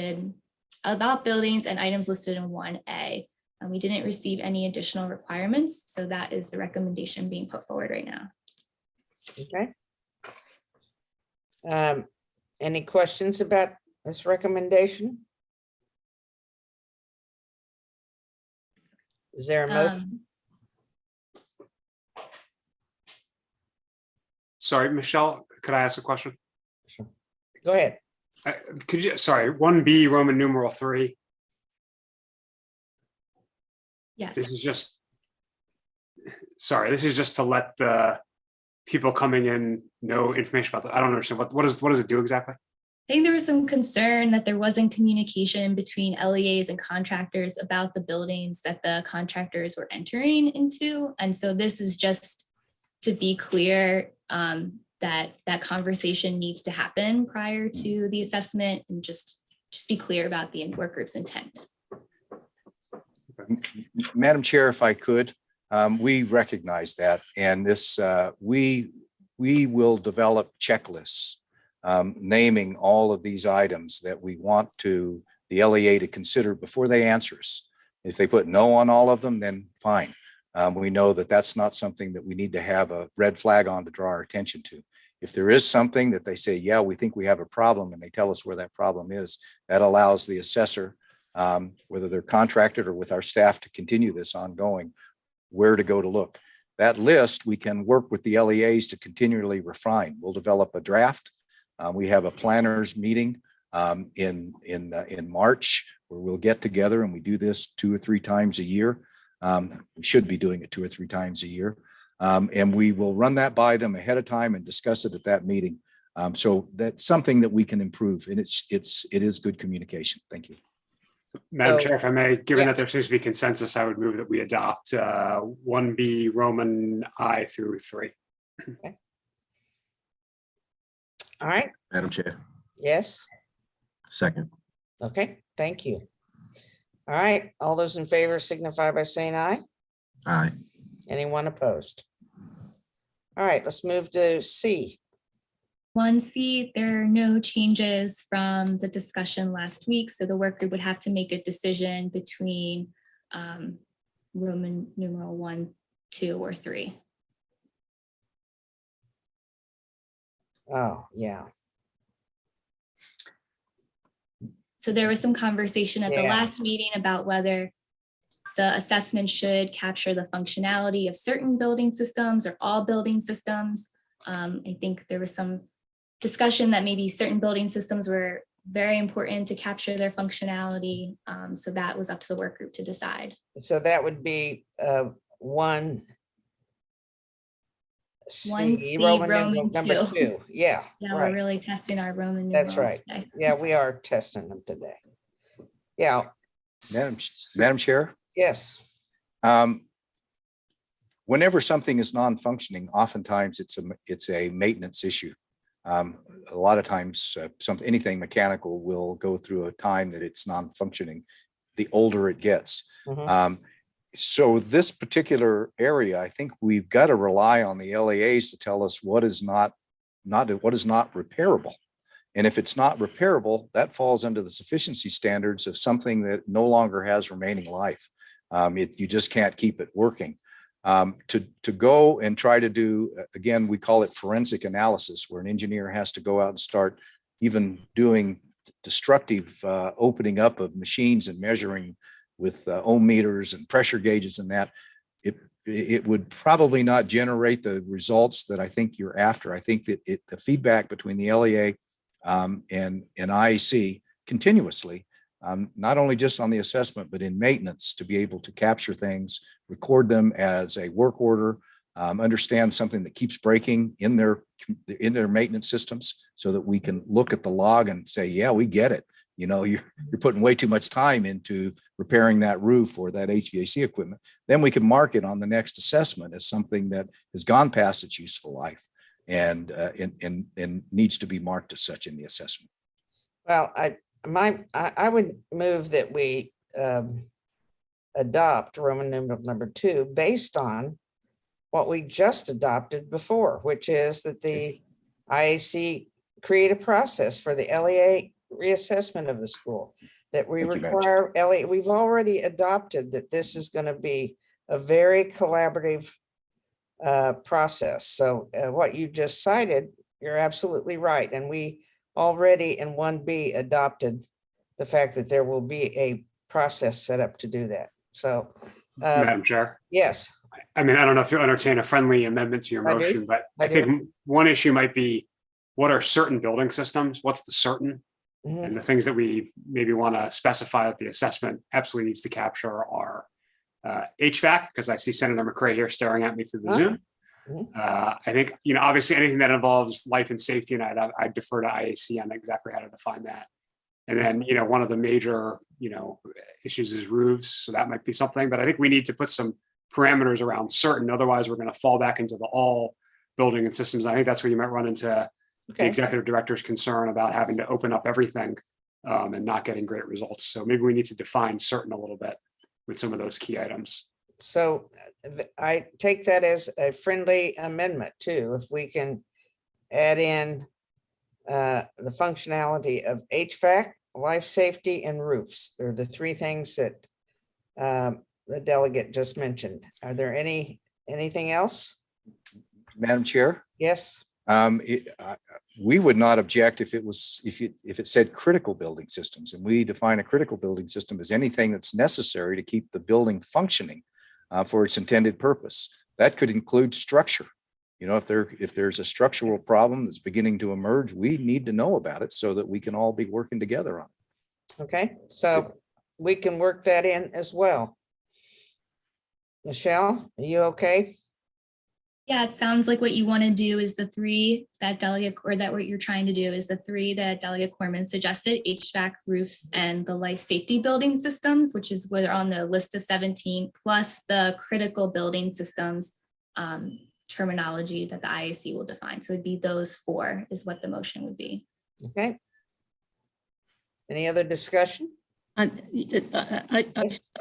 listed in 1A. We didn't receive any additional requirements, so that is the recommendation being put forward right now. Okay. Any questions about this recommendation? Is there a motion? Sorry, Michelle, could I ask a question? Sure. Go ahead. Could you, sorry, 1B, Roman numeral 3. Yes. This is just, sorry, this is just to let the people coming in know information about that. I don't understand. What does it do exactly? I think there was some concern that there wasn't communication between LEAs and contractors about the buildings that the contractors were entering into. And so this is just to be clear that that conversation needs to happen prior to the assessment, and just be clear about the work group's intent. Madam Chair, if I could, we recognize that, and this we will develop checklists naming all of these items that we want the LEA to consider before they answer us. If they put no on all of them, then fine. We know that that's not something that we need to have a red flag on to draw our attention to. If there is something that they say, yeah, we think we have a problem, and they tell us where that problem is, that allows the assessor, whether they're contracted or with our staff, to continue this ongoing, where to go to look. That list, we can work with the LEAs to continually refine. We'll develop a draft. We have a planners meeting in March where we'll get together, and we do this 2 or 3 times a year. We should be doing it 2 or 3 times a year. And we will run that by them ahead of time and discuss it at that meeting. So that's something that we can improve, and it is good communication. Thank you. Madam Chair, if I may, given that there seems to be consensus, I would move that we adopt 1B Roman I through 3. Okay. All right. Madam Chair, Yes. second. Okay. Thank you. All right. All those in favor signify by saying aye. Aye. Anyone opposed? All right. Let's move to C. 1C, there are no changes from the discussion last week, so the work group would have to make a decision between Roman numeral 1, 2, or 3. Oh, yeah. So there was some conversation at the Yeah. last meeting about whether the assessment should capture the functionality of certain building systems or all building systems. I think there was some discussion that maybe certain building systems were very important to capture their functionality. So that was up to the work group to decide. So that would be 1C, 1C, Roman Roman numeral number 2. 2. Yeah. Yeah, we're Right. really testing our Roman numerals. That's right. Today. Yeah, we are testing them today. Yeah. Madam Chair, Yes. whenever something is non-functioning, oftentimes it's a maintenance issue. A lot of times, anything mechanical will go through a time that it's non-functioning, the older it gets. Mhm. So this particular area, I think we've got to rely on the LEAs to tell us what is not repairable. And if it's not repairable, that falls under the sufficiency standards of something that no longer has remaining life. You just can't keep it working. To go and try to do, again, we call it forensic analysis, where an engineer has to go out and start even doing destructive opening up of machines and measuring with ohm meters and pressure gauges and that, it would probably not generate the results that I think you're after. I think that the feedback between the LEA and IAC continuously, not only just on the assessment, but in maintenance, to be able to capture things, record them as a work order, understand something that keeps breaking in their maintenance systems, so that we can look at the log and say, yeah, we get it. You know, you're putting way too much time into repairing that roof or that HVAC equipment. Then we can mark it on the next assessment as something that has gone past its useful life and needs to be marked as such in the assessment. Well, I would move that we adopt Roman numeral number 2 based on what we just adopted before, which is that the IAC create a process for the LEA reassessment of the school, that we require LEA. We've already adopted that this is going to be a very collaborative process. So what you just cited, you're absolutely right. And we already in 1B adopted the fact that there will be a process set up to do that. So, Madam Chair. Yes. I mean, I don't know if you'll entertain a friendly amendment to your I do. motion, but I think one issue might be, what are certain building systems? What's the certain? Mhm. And the things that we maybe want to specify that the assessment absolutely needs to capture are HVAC, because I see Senator McCray here staring at me through the Zoom. Mhm. I think, obviously anything that involves life and safety, and I defer to IAC on exactly how to define that. And then, one of the major, issues is roofs. So that might be something, but I think we need to put some parameters around certain, otherwise we're going to fall back into the all building and systems. I think that's where you might run into the executive director's concern about having to open up everything and not getting great results. So maybe we need to define certain a little bit with some of those key items. So I take that as a friendly amendment too, if we can add in the functionality of HVAC, life safety, and roofs. They're the 3 things that the delegate just mentioned. Are there anything else? Madam Chair? Yes. We would not object if it said critical building systems, and we define a critical building system as anything that's necessary to keep the building functioning for its intended purpose. That could include structure. If there's a structural problem that's beginning to emerge, we need to know about it so that we can all be working together on it. Okay, so we can work that in as well. Michelle, are you okay? Yeah, it sounds like what you want to do is the 3 that Delegate, or that what you're trying to do is the 3 that Delegate Corman suggested: HVAC, roofs, and the life safety building systems, which is where they're on the list of 17, plus the critical building systems terminology that the IAC will define. So it'd be those 4 is what the motion would be. Okay. Any other discussion? I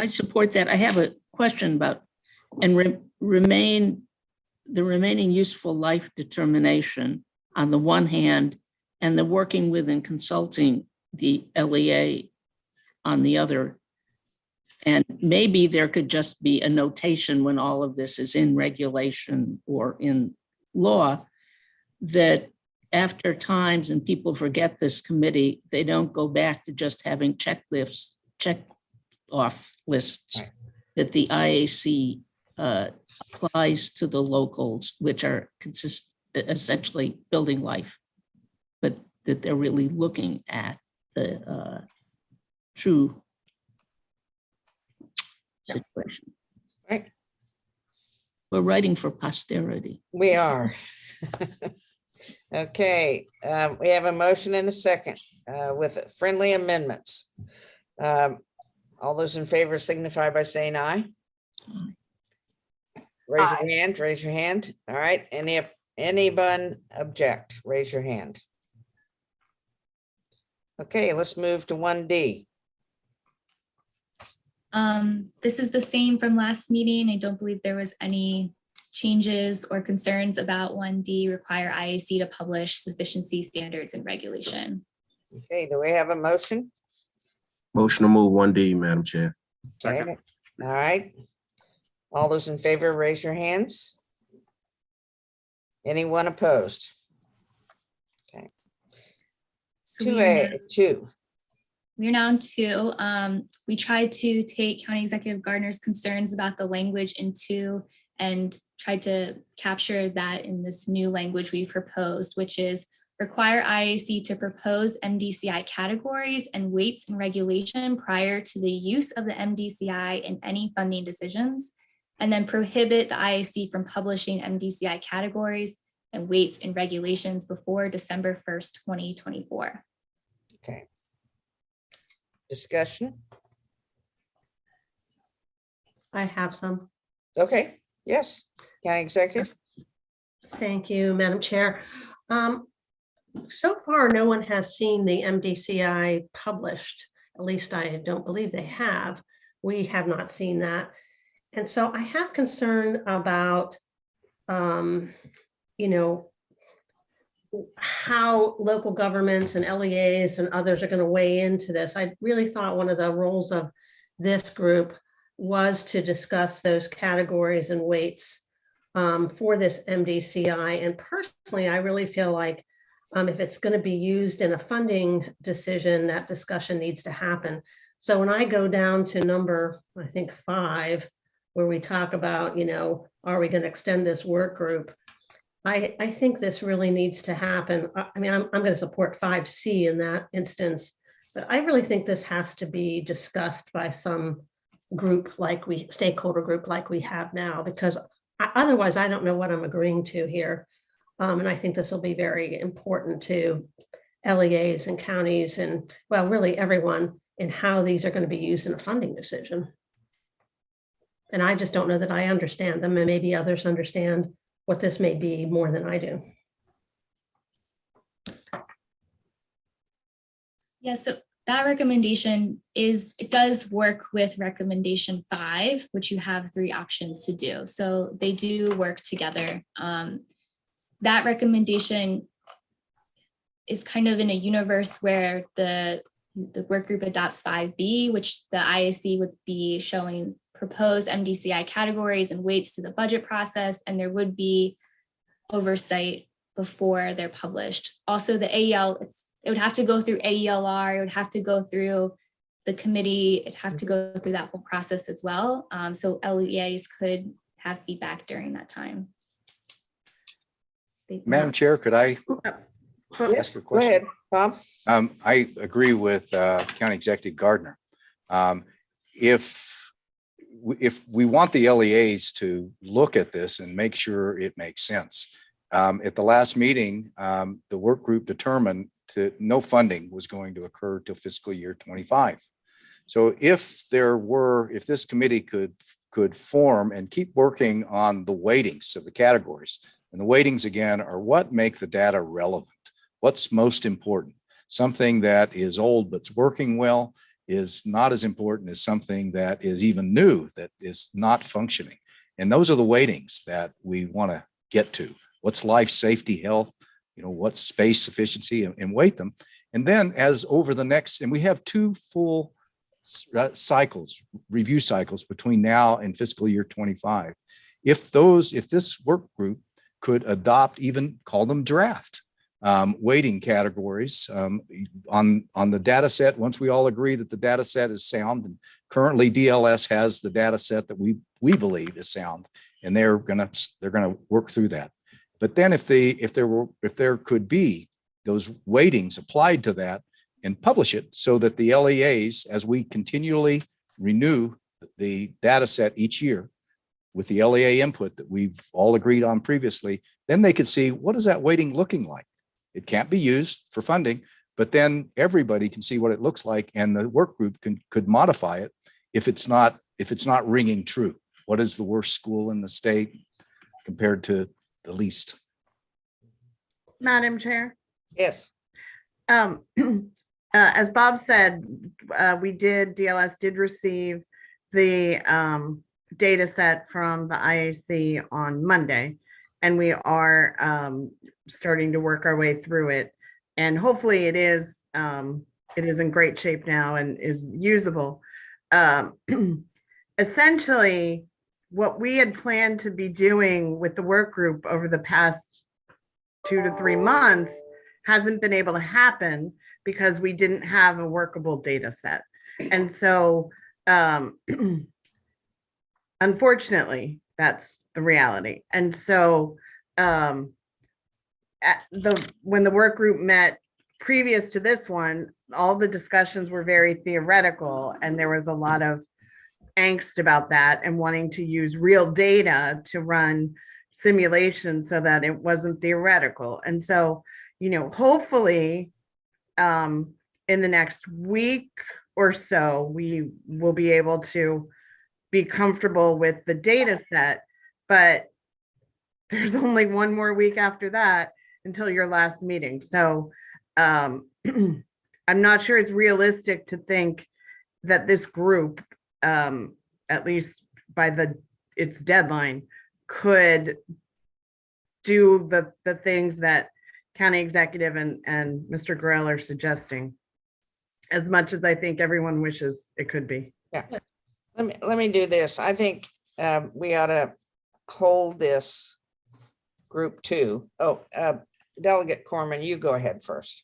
support that. I have a question about the remaining useful life determination on the one hand, and the working with and consulting the LEA on the other. And maybe there could just be a notation when all of this is in regulation or in law, that after times and people forget this committee, they don't go back to just having check off lists, that the IAC applies to the locals, which are essentially building life, but that they're really looking at the true situation. Right. We're writing for posterity. We are. Okay, we have a motion and a second with friendly amendments. All those in favor signify by saying aye. Raise your hand, raise your hand. All right, anyone object, raise your hand. Okay, let's move to 1D. This is the same from last meeting. I don't believe there was any changes or concerns about 1D require IAC to publish sufficiency standards and regulation. Okay, do we have a motion? Motion to move 1D, Madam Chair. Second. Okay. All right. All those in favor, raise your hands. Anyone opposed? So 2A. we're now on 2. We tried to take County Executive Gardner's concerns about the language into and tried to capture that in this new language we proposed, which is require IAC to propose MDCI categories and weights and regulation prior to the use of the MDCI in any funding decisions, and then prohibit the IAC from publishing MDCI categories and weights and regulations before December 1st, 2024. Okay. Discussion? I have some. Okay, yes, County Executive. Thank you, Madam Chair. So far, no one has seen the MDCI published. At least I don't believe they have. We have not seen that. And so I have concern about, how local governments and LEAs and others are going to weigh into this. I really thought one of the roles of this group was to discuss those categories and weights for this MDCI. And personally, I really feel like if it's going to be used in a funding decision, that discussion needs to happen. So when I go down to number, I think 5, where we talk about, are we going to extend this work group? I think this really needs to happen. I mean, I'm going to support 5C in that instance, but I really think this has to be discussed by some group stakeholder group like we have now, because otherwise I don't know what I'm agreeing to here. And I think this will be very important to LEAs and counties and, well, really everyone in how these are going to be used in a funding decision. And I just don't know that I understand them, and maybe others understand what this may be more than I do. Yeah, so that recommendation it does work with recommendation 5, which you have 3 options to do. So they do work together. That recommendation is kind of in a universe where the work group adopts 5B, which the IAC would be showing proposed MDCI categories and weights to the budget process, and there would be oversight before they're published. Also, the AEL, it would have to go through AELR, it would have to go through the committee, it'd have to go through that whole process as well. So LEAs could have feedback during that time. Madam Chair, could I Yes, ask a go question? ahead, Bob. I agree with County Executive Gardner. If we want the LEAs to look at this and make sure it makes sense, at the last meeting, the work group determined no funding was going to occur till fiscal year 25. So if this committee could form and keep working on the weightings of the categories, and the weightings again are what make the data relevant, what's most important. Something that is old but's working well is not as important as something that is even new that is not functioning. And those are the weightings that we want to get to. What's life, safety, health, what's space efficiency, and weight them. And then as over the next, and we have 2 full cycles, review cycles between now and fiscal year 25. If this work group could adopt, even call them draft weighting categories on the data set, once we all agree that the data set is sound, and currently DLS has the data set that we believe is sound, and they're gonna work through that. But then if there could be those weightings applied to that and publish it so that the LEAs, as we continually renew the data set each year with the LEA input that we've all agreed on previously, then they could see what is that weighting looking like. It can't be used for funding, but then everybody can see what it looks like, and the work group could modify it if it's not ringing true. What is the worst school in the state compared to the least? Madam Chair. Yes. As Bob said, DLS did receive the data set from the IAC on Monday, and we are starting to work our way through it. And hopefully it is in great shape now and is usable. Essentially, what we had planned to be doing with the work group over the past 2 to 3 months hasn't been able to happen because we didn't have a workable data set. And so unfortunately, that's the reality. And so when the work group met previous to this one, all the discussions were very theoretical, and there was a lot of angst about that and wanting to use real data to run simulations so that it wasn't theoretical. And so, hopefully in the next week or so, we will be able to be comfortable with the data set, but there's only one more week after that until your last meeting. So I'm not sure it's realistic to think that this group, at least by its deadline, could do the things that county executive and Mr. Gorell are suggesting, as much as I think everyone wishes it could be. Yeah. Let me do this. I think we ought to hold this group 2. Oh, Delegate Corman, you go ahead first.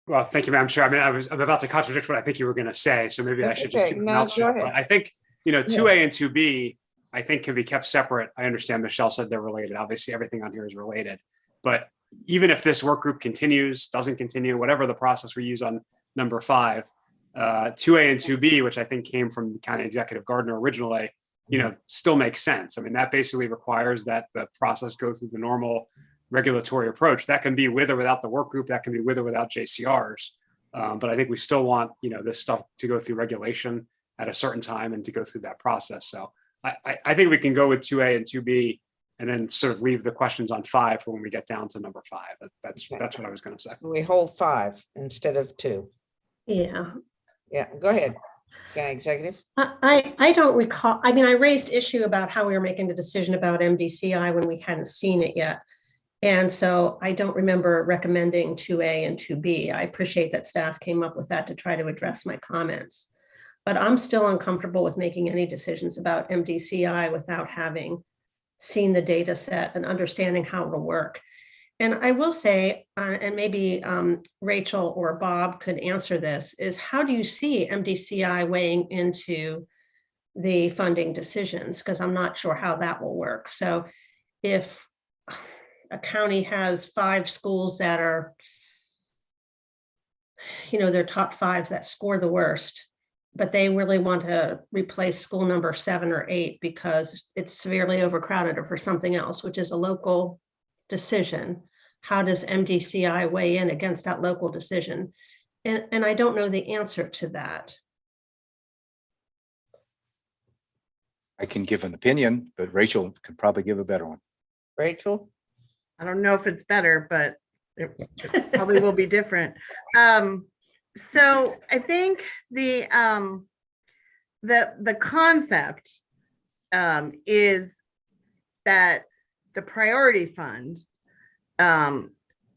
Well, thank you, Madam Chair. I mean, I'm about to contradict what I think you were going to say, so maybe I should just Okay, keep my no, mouth go shut. ahead. But I think, 2A and 2B, I think can be kept separate. I understand Michelle said they're related. Obviously, everything on here is related. But even if this work group continues, doesn't continue, whatever the process we use on number 5, 2A and 2B, which I think came from the County Executive Gardner originally, still makes sense. I mean, that basically requires that the process go through the normal regulatory approach. That can be with or without the work group, that can be with or without JCRs. But I think we still want, this stuff to go through regulation at a certain time and to go through that process. So I think we can go with 2A and 2B and then sort of leave the questions on 5 for when we get down to number 5. That's what I was going to say. So we hold 5 instead of 2. Yeah. Yeah, go ahead, County Executive. I don't recall. I mean, I raised issue about how we were making the decision about MDCI when we hadn't seen it yet. And so I don't remember recommending 2A and 2B. I appreciate that staff came up with that to try to address my comments. But I'm still uncomfortable with making any decisions about MDCI without having seen the data set and understanding how it'll work. And I will say, and maybe Rachel or Bob could answer this, is how do you see MDCI weighing into the funding decisions? Because I'm not sure how that will work. So if a county has 5 schools that are, their top 5s that score the worst, but they really want to replace school number 7 or 8 because it's severely overcrowded or for something else, which is a local decision. How does MDCI weigh in against that local decision? And I don't know the answer to that. I can give an opinion, but Rachel could probably give a better one. Rachel? I don't know if it's better, but it probably will be different. So I think the concept is that the priority fund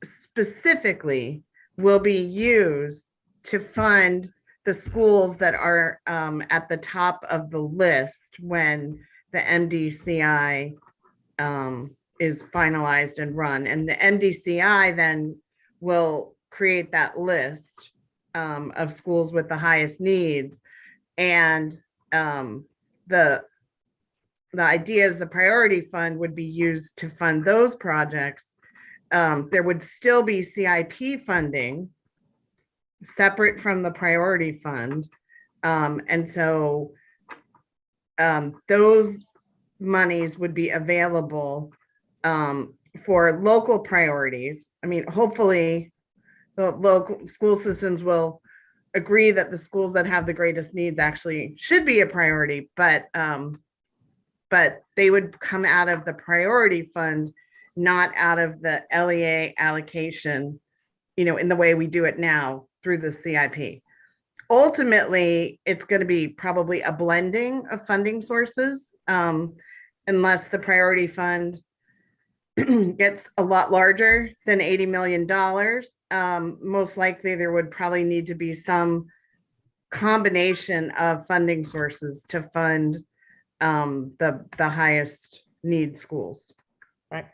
specifically will be used to fund the schools that are at the top of the list when the MDCI is finalized and run. And the MDCI then will create that list of schools with the highest needs. And the idea is the priority fund would be used to fund those projects. There would still be CIP funding separate from the priority fund. And so those monies would be available for local priorities. I mean, hopefully the local school systems will agree that the schools that have the greatest needs actually should be a priority, but they would come out of the priority fund, not out of the LEA allocation, in the way we do it now through the CIP. ultimately, it's going to be probably a blending of funding sources, unless the priority fund gets a lot larger than $80 million. Most likely there would probably need to be some combination of funding sources to fund the highest need schools. Right.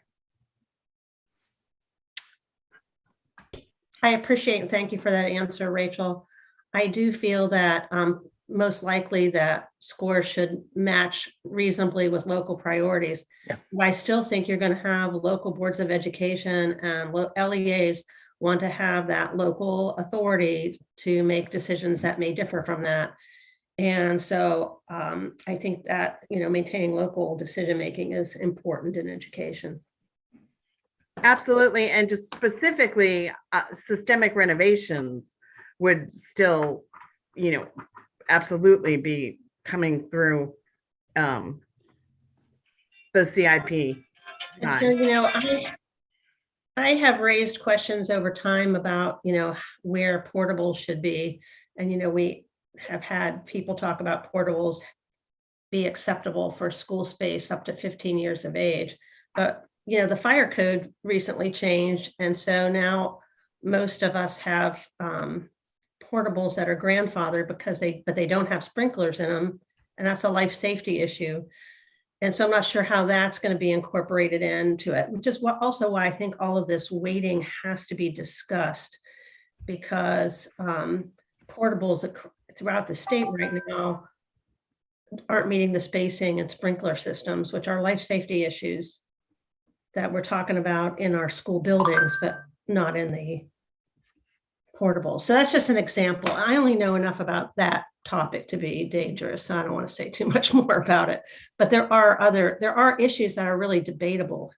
I appreciate and thank you for that answer, Rachel. I do feel that most likely that scores should match reasonably with local priorities. Yeah. But I still think you're going to have local boards of education and LEAs want to have that local authority to make decisions that may differ from that. And so I think that, maintaining local decision-making is important in education. Absolutely. And just specifically, systemic renovations would still, absolutely be coming through the CIP And side. so, I have raised questions over time about, where portables should be. And, we have had people talk about portables be acceptable for school space up to 15 years of age. But, the fire code recently changed. And so now most of us have portables that are grandfathered because they don't have sprinklers in them. And that's a life safety issue. And so I'm not sure how that's going to be incorporated into it, which is also why I think all of this weighting has to be discussed, because portables throughout the state right now aren't meeting the spacing and sprinkler systems, which are life safety issues that we're talking about in our school buildings, but not in the portables. So that's just an example. I only know enough about that topic to be dangerous, so I don't want to say too much more about it. But there are issues that are really debatable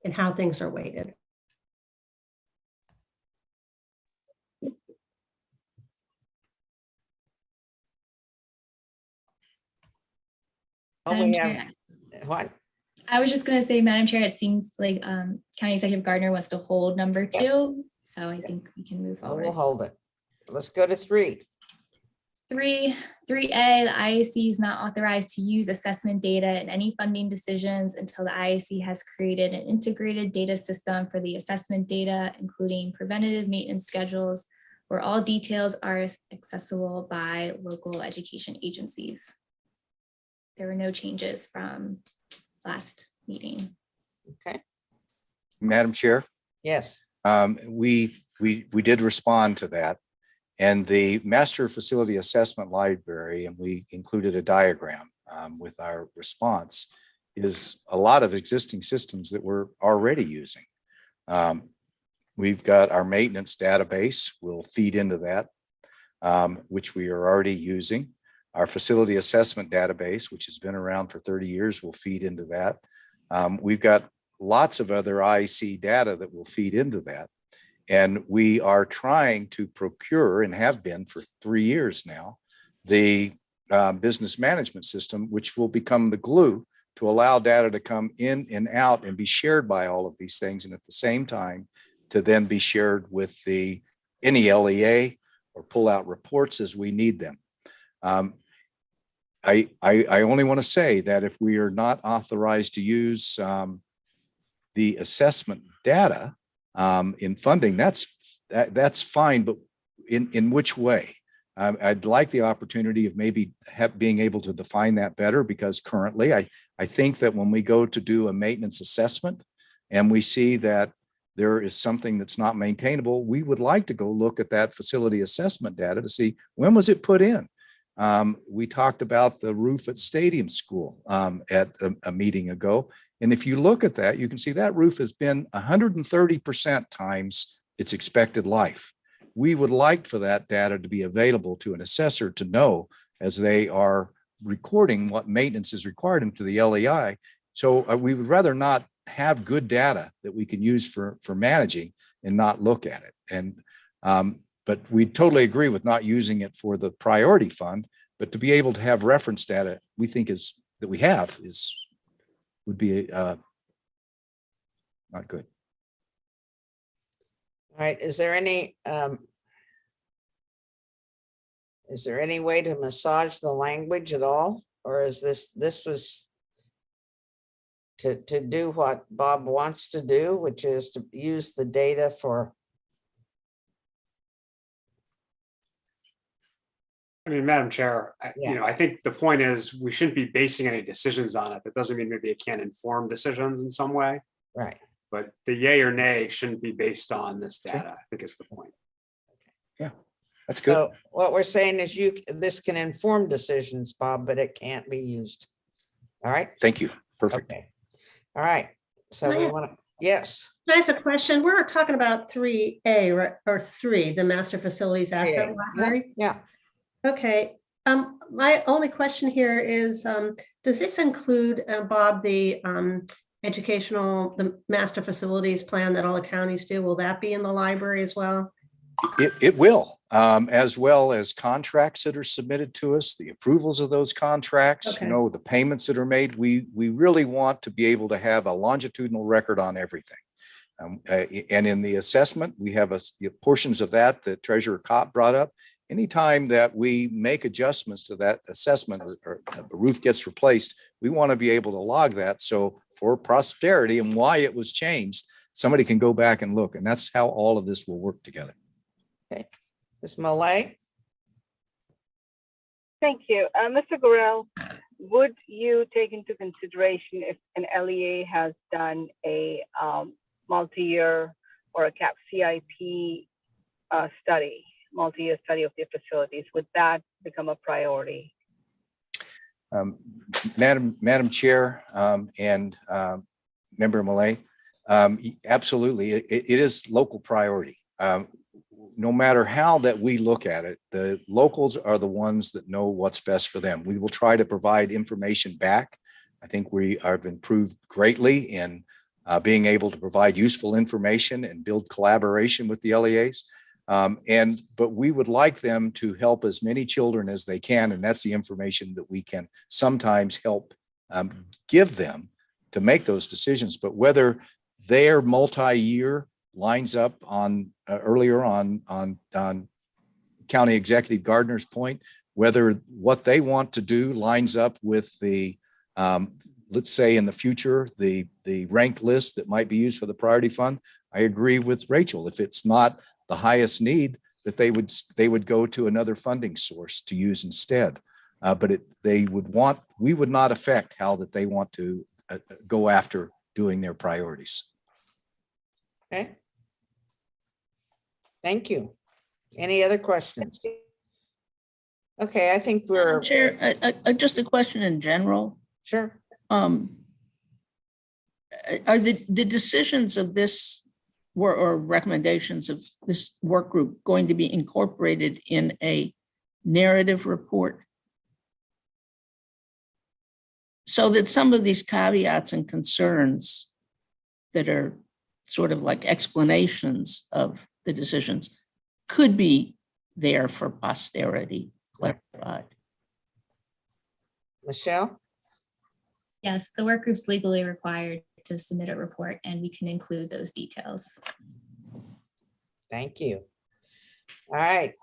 in how things are weighted. Oh, Madam we Chair, have, what? I was just going to say, Madam Chair, it seems like County Executive Gardner wants to hold number 2. So I think we can move forward. We'll hold it. Let's go to 3. 3A, the IAC is not authorized to use assessment data in any funding decisions until the IAC has created an integrated data system for the assessment data, including preventative maintenance schedules, where all details are accessible by local education agencies. There were no changes from last meeting. Okay. Madam Chair, Yes. we did respond to that. And the master facility assessment library, and we included a diagram with our response, is a lot of existing systems that we're already using. We've got our maintenance database will feed into that, which we are already using. Our facility assessment database, which has been around for 30 years, will feed into that. We've got lots of other IEC data that will feed into that. And we are trying to procure, and have been for 3 years now, the business management system, which will become the glue to allow data to come in and out and be shared by all of these things. And at the same time, to then be shared with any LEA or pull out reports as we need them. I only want to say that if we are not authorized to use the assessment data in funding, that's fine, but in which way? I'd like the opportunity of maybe being able to define that better, because currently I think that when we go to do a maintenance assessment and we see that there is something that's not maintainable, we would like to go look at that facility assessment data to see when was it put in. We talked about the roof at Stadium School at a meeting ago. And if you look at that, you can see that roof has been 130% times its expected life. We would like for that data to be available to an assessor to know as they are recording what maintenance is required into the LEI. So we would rather not have good data that we can use for managing and not look at it. And but we totally agree with not using it for the priority fund, but to be able to have reference data we think would be not good. All right. Is there any Is there any way to massage the language at all? Or is this was to do what Bob wants to do, which is to use the data for, I mean, Madam Chair, Yeah. I think the point is we shouldn't be basing any decisions on it. That doesn't mean maybe it can't inform decisions in some way, right? but the yay or nay shouldn't be based on this data, I think is the point. That's good. So what we're saying is this can inform decisions, Bob, but it can't be used. All right? Thank you. Perfect. Okay. All right. So we want to, yes. Can I ask a question? We're talking about 3A, right, or 3, the Master Facilities Asset Library. Yeah. Okay. My only question here is, does this include, Bob, the the master facilities plan that all the counties do? Will that be in the library as well? It will, as well as contracts that are submitted to us, the approvals of those contracts, Okay. the payments that are made. We really want to be able to have a longitudinal record on everything. And in the assessment, we have portions of that Treasurer Kopp brought up. Anytime that we make adjustments to that assessment or a roof gets replaced, we want to be able to log that. So for posterity and why it was changed, somebody can go back and look. And that's how all of this will work together. Okay. Ms. Molay? Thank you. Mr. Gorell, would you take into consideration if an LEA has done a multi-year or a CAP CIP study, multi-year study of their facilities? Would that become a priority? Madam Chair and Member Millay, absolutely, it is local priority. No matter how that we look at it, the locals are the ones that know what's best for them. We will try to provide information back. I think we have improved greatly in being able to provide useful information and build collaboration with the LEAs. But we would like them to help as many children as they can. And that's the information that we can sometimes help give them to make those decisions. But whether their multi-year lines up on earlier on County Executive Gardner's point, whether what they want to do lines up with the, let's say in the future, the ranked list that might be used for the priority fund. I agree with Rachel. If it's not the highest need, that they would go to another funding source to use instead. But we would not affect how that they want to go after doing their priorities. Okay. Thank you. Any other questions? Okay, I think we're. Chair, just a question in general. Sure. Are the decisions of this or recommendations of this work group going to be incorporated in a narrative report? So that some of these caveats and concerns that are sort of like explanations of the decisions could be there for posterity clarified. Michelle? Yes, the work group's legally required to submit a report, and we can include those details. Thank you. All right.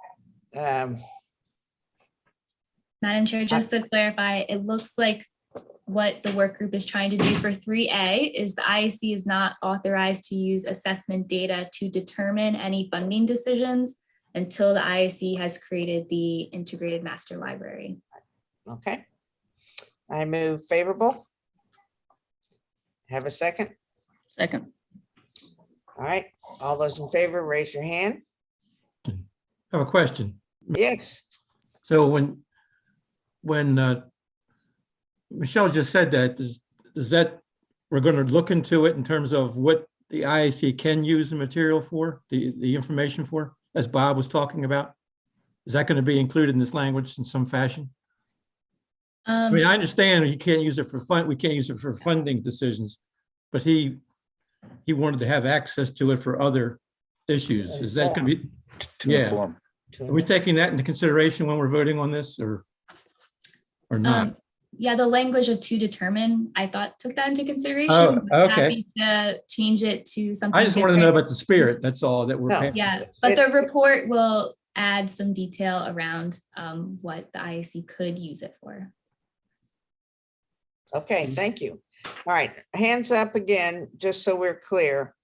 Madam Chair, just to clarify, it looks like what the work group is trying to do for 3A is the IAC is not authorized to use assessment data to determine any funding decisions until the IAC has created the integrated master library. Okay. I move favorable. Have a second? Second. All right. All those in favor, raise your hand. I have a question. Yes. So when Michelle just said that, does that, we're going to look into it in terms of what the IAC can use the material for, the information for, as Bob was talking about? Is that going to be included in this language in some fashion? I mean, I understand you can't use it for fun. We can't use it for funding decisions, but he wanted to have access to it for other issues. Is that going to be? To inform. Are we taking that into consideration when we're voting on this or not? Yeah, the language of to determine, I thought took that into consideration. Oh, okay. Happy to change it to something. I just want to know different. about the spirit. That's all that we're. No. Yeah, but the report will add some detail around what the IAC could use it for. Okay, thank you. All right, hands up again, just so we're clear.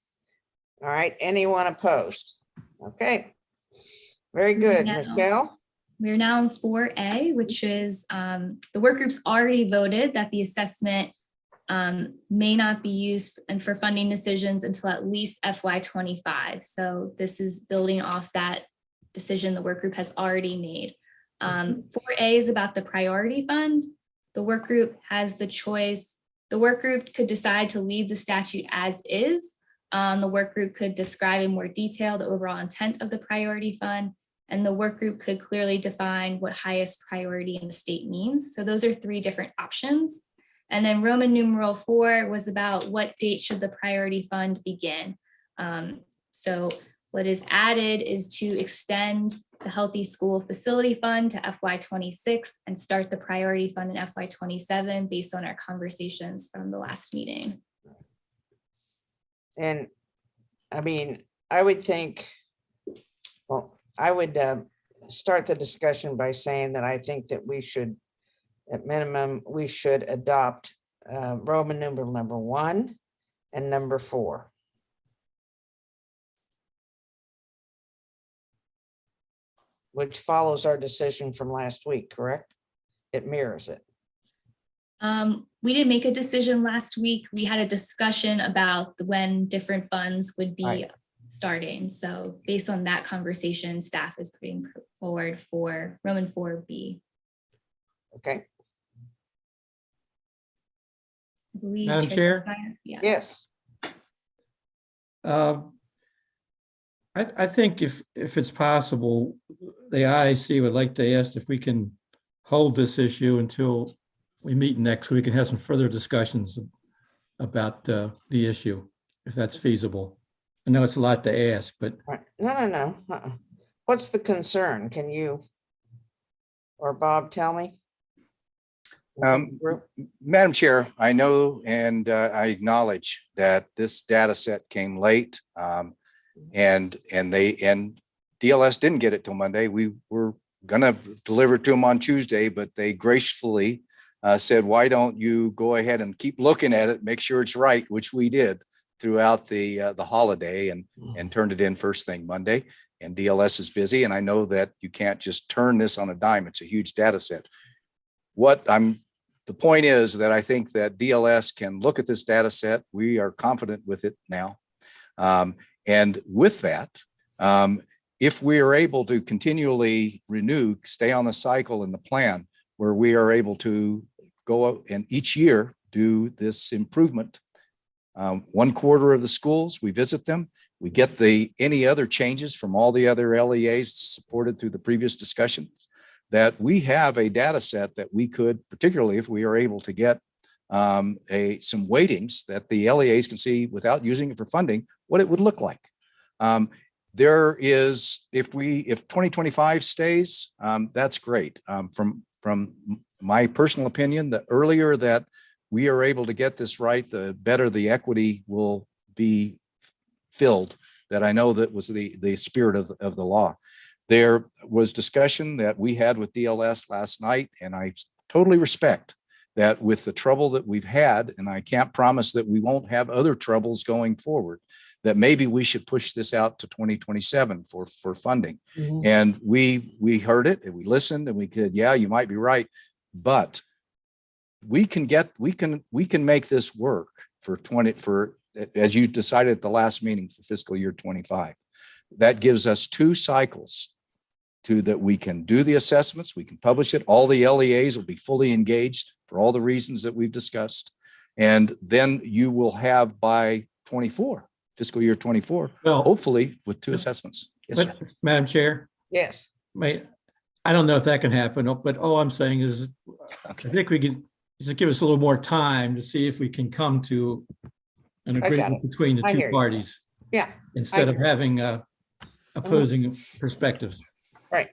All right, anyone opposed? Okay. Very So good, now- Ms. Bell. We're now in 4A, which is the work groups already voted that the assessment may not be used and for funding decisions until at least FY25. So this is building off that decision the work group has already made. 4A is about the priority fund. The work group has the choice. The work group could decide to leave the statute as is. The work group could describe in more detail the overall intent of the priority fund, and the work group could clearly define what highest priority in the state means. So those are 3 different options. And then Roman numeral 4 was about what date should the priority fund begin. So what is added is to extend the Healthy School Facility Fund to FY26 and start the priority fund in FY27 based on our conversations from the last meeting. And I mean, I would think, well, I would start the discussion by saying that I think that we should, at minimum, we should adopt Roman numeral number 1 and number 4. Which follows our decision from last week, correct? It mirrors it. We didn't make a decision last week. We had a discussion about when different funds would be Right. starting. So based on that conversation, staff is putting forward for Roman 4B. Okay, I believe Madam Chair? Steyer- Yeah. yes, I think if it's possible, the IAC would like to ask if we can hold this issue until we meet next week and have some further discussions about the issue, if that's feasible. I know it's a lot to ask, but All right. No. What's the concern? Can you or Bob tell me? Group? Madam Chair, I know and I acknowledge that this data set came late. And DLS didn't get it till Monday. We were gonna deliver it to them on Tuesday, but they gracefully said, why don't you go ahead and keep looking at it, make sure it's right, which we did throughout the holiday and turned it in first thing Monday. And DLS is busy, and I know that you can't just turn this on a dime. It's a huge data set. The point is that I think that DLS can look at this data set. We are confident with it now. And with that, if we are able to continually renew, stay on the cycle and the plan where we are able to go out and each year do this improvement. 1/4 of the schools, we visit them, we get any other changes from all the other LEAs supported through the previous discussions, that we have a data set that we could, particularly if we are able to get some weightings that the LEAs can see without using it for funding, what it would look like. There is, if 2025 stays, that's great. From my personal opinion, the earlier that we are able to get this right, the better the equity will be filled. That I know that was the spirit of the law. There was discussion that we had with DLS last night, and I totally respect that with the trouble that we've had, and I can't promise that we won't have other troubles going forward, that maybe we should push this out to 2027 for funding. Mhm. And we heard it and we listened and we could, yeah, you might be right, but we can make this work for as you decided at the last meeting for fiscal year 25. That gives us 2 cycles that we can do the assessments, we can publish it. All the LEAs will be fully engaged for all the reasons that we've discussed. And then you will have by 24, fiscal year 24, well, hopefully with 2 assessments. Yes, sir. but Madam Chair, Yes, I don't know if that can happen, but all I'm saying is, I think we can just give us a little more time to see if we can come to an got agreement it. between the I 2 hear you. parties yeah, instead of having opposing perspectives. right.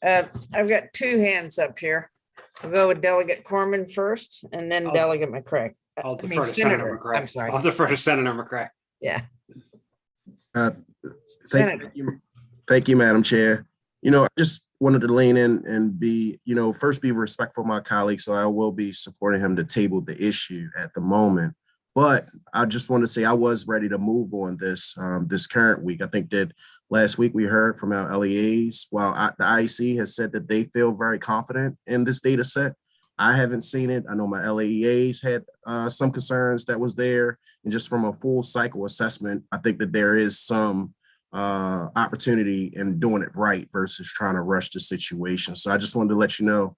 I've got 2 hands up here. We'll go with Delegate Corman first and then I'll- Delegate McCray. I'll I mean, defer to Senator I'm McCray. sorry. I'll defer to Senator McCray. Yeah. Thank Senator. thank you, Madam Chair. I just wanted to lean in and be, first be respectful of my colleague. So I will be supporting him to table the issue at the moment. But I just want to say I was ready to move on this this current week. I think that last week we heard from our LEAs. While the IEC has said that they feel very confident in this data set, I haven't seen it. I know my LEAs had some concerns that was there. And just from a full cycle assessment, I think that there is some opportunity in doing it right versus trying to rush the situation. So I just wanted to let you know,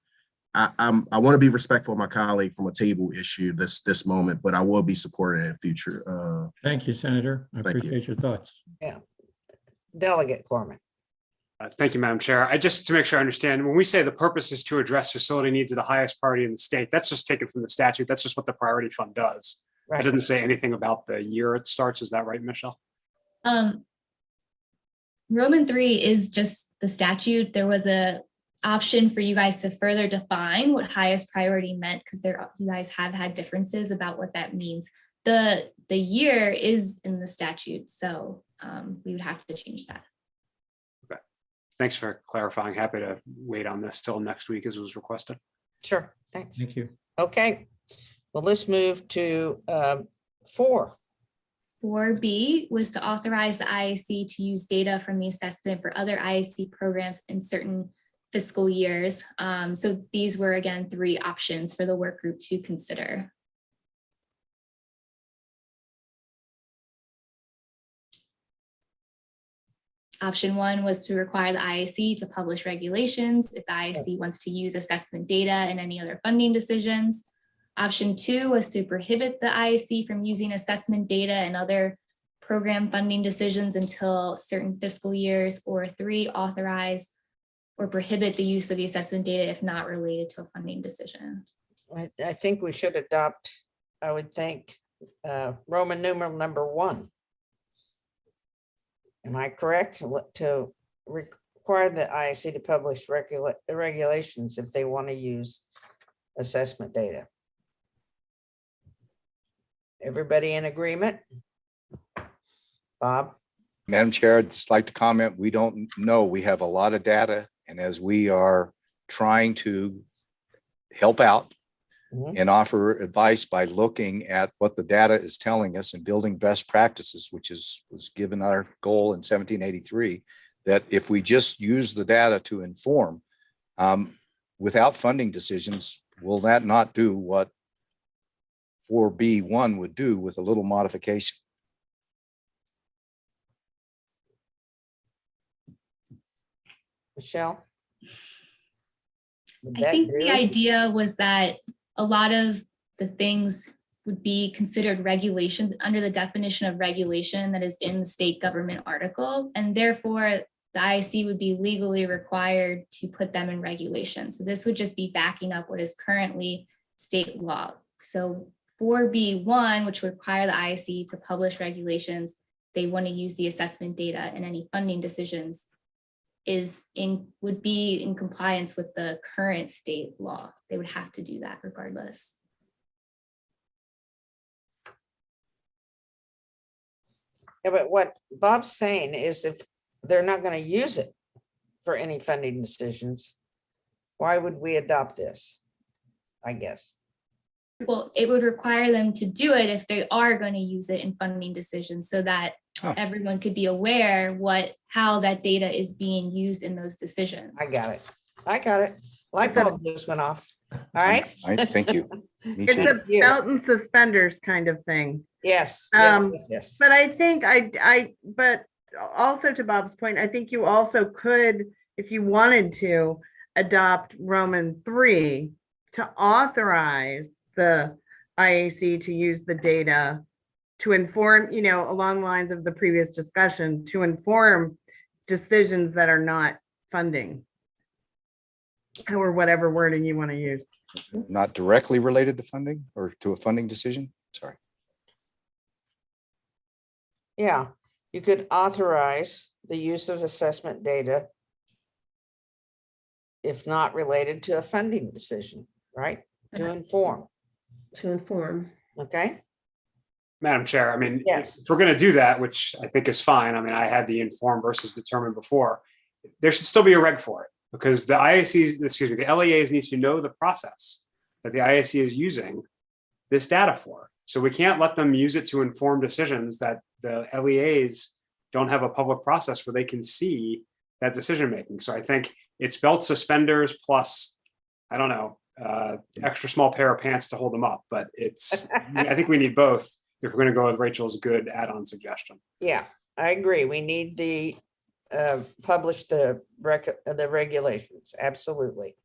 I want to be respectful of my colleague from a table issue this moment, but I will be supporting it in future. Thank you, Senator. I Thank you. appreciate your thoughts. Yeah. Delegate Corman. Thank you, Madam Chair. Just to make sure I understand, when we say the purpose is to address facility needs of the highest priority in the state, that's just taken from the statute. That's just what the priority fund does. It doesn't say anything about the year it starts. Is that right, Michelle? Roman 3 is just the statute. There was a option for you guys to further define what highest priority meant, because you guys have had differences about what that means. The year is in the statute, so we would have to change that. Okay. Thanks for clarifying. Happy to wait on this till next week as was requested. Sure, thanks. Thank you. Okay, well, let's move to 4. 4B was to authorize the IAC to use data from the assessment for other IAC programs in certain fiscal years. So these were, again, 3 options for the work group to consider. Option 1 was to require the IAC to publish regulations if the IAC wants to use assessment data in any other funding decisions. Option 2 was to prohibit the IAC from using assessment data and other program funding decisions until certain fiscal years, or 3, authorize or prohibit the use of the assessment data if not related to a funding decision. I think we should adopt, I would think, Roman numeral number 1. Am I correct? To require the IAC to publish regulations if they want to use assessment data. Everybody in agreement? Bob? Madam Chair, I'd just like to comment, we don't know. We have a lot of data, and as we are trying to help out and offer advice by looking at what the data is telling us and building best practices, which was given our goal in 1783, that if we just use the data to inform without funding decisions, will that not do what 4B1 would do with a little modification? Michelle? I think the idea was that a lot of the things would be considered regulation under the definition of regulation that is in the state government article, and therefore the IAC would be legally required to put them in regulation. So this would just be backing up what is currently state law. So 4B1, which would require the IAC to publish regulations, they want to use the assessment data in any funding decisions, would be in compliance with the current state law. They would have to do that regardless. Yeah, but what Bob's saying is if they're not going to use it for any funding decisions, why would we adopt this? I guess. Well, it would require them to do it if they are going to use it in funding decisions, so that everyone could be aware how that data is being used in those decisions. I got it. Light bulb just went off. All right. Thank you. Me It's too. a belt and suspenders kind of thing. Yes. Yes. But I think but also to Bob's point, I think you also could, if you wanted to, adopt Roman 3 to authorize the IAC to use the data to inform, along the lines of the previous discussion, to inform decisions that are not funding, or whatever wording you want to use. Not directly related to funding or to a funding decision? Sorry. Yeah, you could authorize the use of assessment data if not related to a funding decision, right? To inform. Okay. Madam Chair, I mean, Yes. if we're going to do that, which I think is fine. I mean, I had the inform versus determine before. there should still be a reg for it, because the LEAs need to know the process that the IAC is using this data for. So we can't let them use it to inform decisions that the LEAs don't have a public process where they can see that decision making. So I think it's belt suspenders plus, I don't know, extra small pair of pants to hold them up. But I think we need both if we're going to go with Rachel's good add-on suggestion. Yeah, I agree. We need the publish the regulations. Absolutely.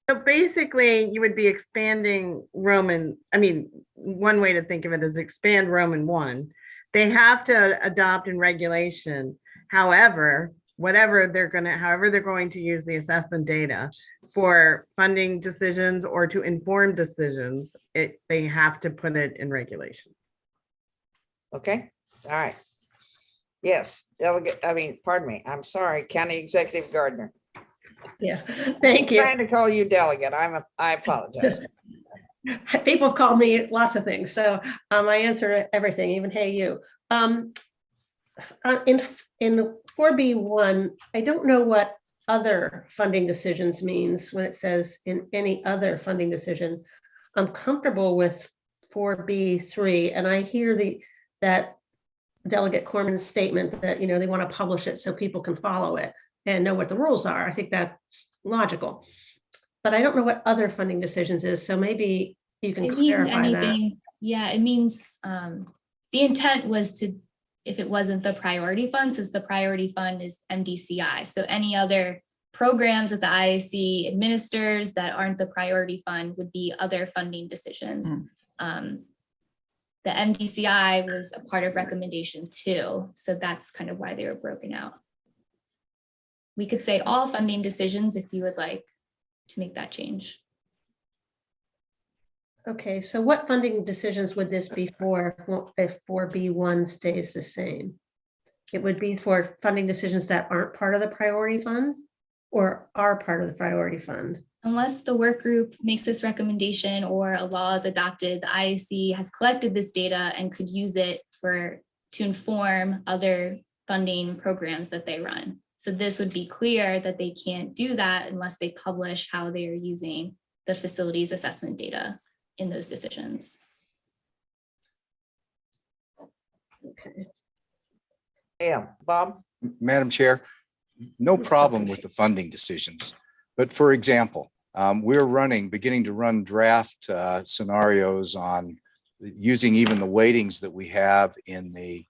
So basically, you would be expanding Roman, I mean, one way to think of it is expand Roman 1. They have to adopt in regulation. However, however they're going to use the assessment data for funding decisions or to inform decisions, they have to put it in regulation. Okay, all right. Yes, pardon me. I'm sorry, County Executive Gardner. Yeah, thank you. I'm trying to call you delegate. I apologize. People have called me lots of things, so I answer everything, even hey you. In 4B1, I don't know what other funding decisions means when it says in any other funding decision. I'm comfortable with 4B3, and I hear that Delegate Corman's statement that they want to publish it so people can follow it and know what the rules are. I think that's logical, but I don't know what other funding decisions is. So maybe you can clarify that. Yeah, it means the intent was to, if it wasn't the priority fund, since the priority fund is MDCI. So any other programs that the IAC administers that aren't the priority fund would be other funding decisions. The MDCI was a part of recommendation 2. So that's kind of why they were broken out. We could say all funding decisions if you would like to make that change. Okay, so what funding decisions would this be for if 4B1 stays the same? It would be for funding decisions that aren't part of the priority fund or are part of the priority fund? Unless the work group makes this recommendation or a law is adopted, the IAC has collected this data and could use it to inform other funding programs that they run. So this would be clear that they can't do that unless they publish how they are using the facilities assessment data in those decisions. Okay. Yeah, Bob? Madam Chair, no problem with the funding decisions. But for example, we're beginning to run draft scenarios on using even the weightings that we have in the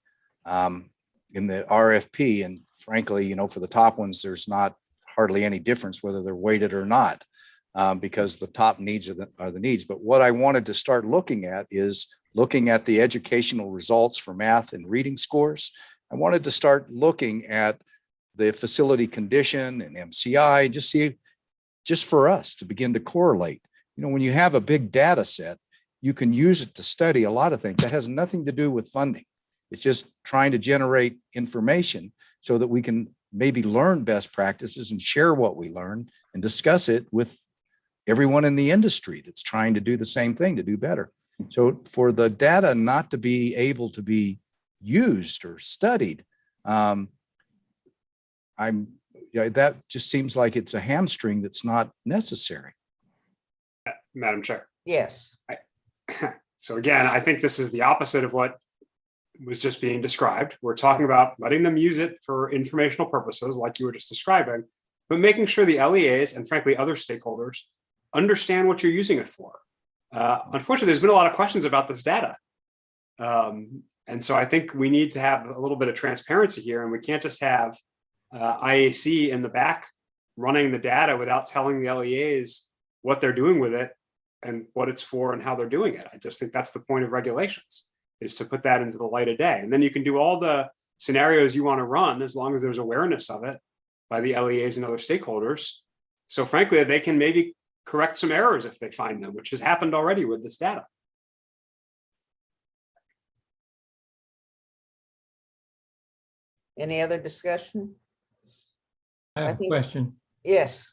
RFP. And frankly, for the top ones, there's not hardly any difference whether they're weighted or not, because the top needs are the needs. But what I wanted to start looking at is looking at the educational results for math and reading scores. I wanted to start looking at the facility condition and MCI, just for us to begin to correlate. When you have a big data set, you can use it to study a lot of things. That has nothing to do with funding. It's just trying to generate information so that we can maybe learn best practices and share what we learn and discuss it with everyone in the industry that's trying to do the same thing to do better. So for the data not to be able to be used or studied, that just seems like it's a hamstring that's not necessary. Madam Chair. Yes. So again, I think this is the opposite of what was just being described. We're talking about letting them use it for informational purposes, like you were just describing, but making sure the LEAs and frankly other stakeholders understand what you're using it for. Unfortunately, there's been a lot of questions about this data. And so I think we need to have a little bit of transparency here, and we can't just have IAC in the back running the data without telling the LEAs what they're doing with it and what it's for and how they're doing it. I just think that's the point of regulations, is to put that into the light of day. And then you can do all the scenarios you want to run as long as there's awareness of it by the LEAs and other stakeholders. So frankly, they can maybe correct some errors if they find them, which has happened already with this data. Any other discussion? I have a question. Yes.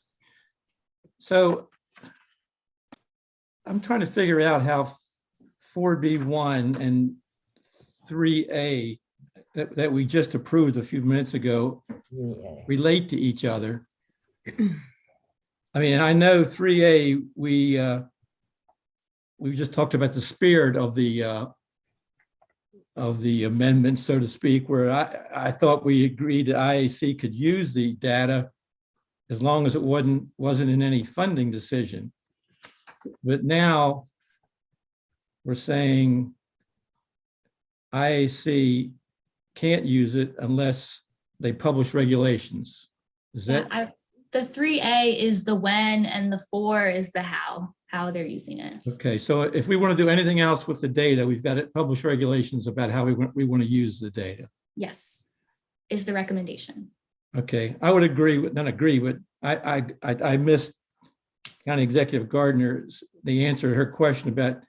So I'm trying to figure out how 4B1 and 3A that we just approved a few minutes ago relate to each other. I mean, I know 3A, we just talked about the spirit of the amendment, so to speak, where I thought we agreed that IAC could use the data as long as it wasn't in any funding decision. But now we're saying IAC can't use it unless they publish regulations. Is that? The 3A is the when and the 4 is the how they're using it. Okay, so if we want to do anything else with the data, we've got to publish regulations about how we want to use the data. Yes, is the recommendation. Okay, I would agree with, not agree, but I missed County Executive Gardner's, the answer to her question about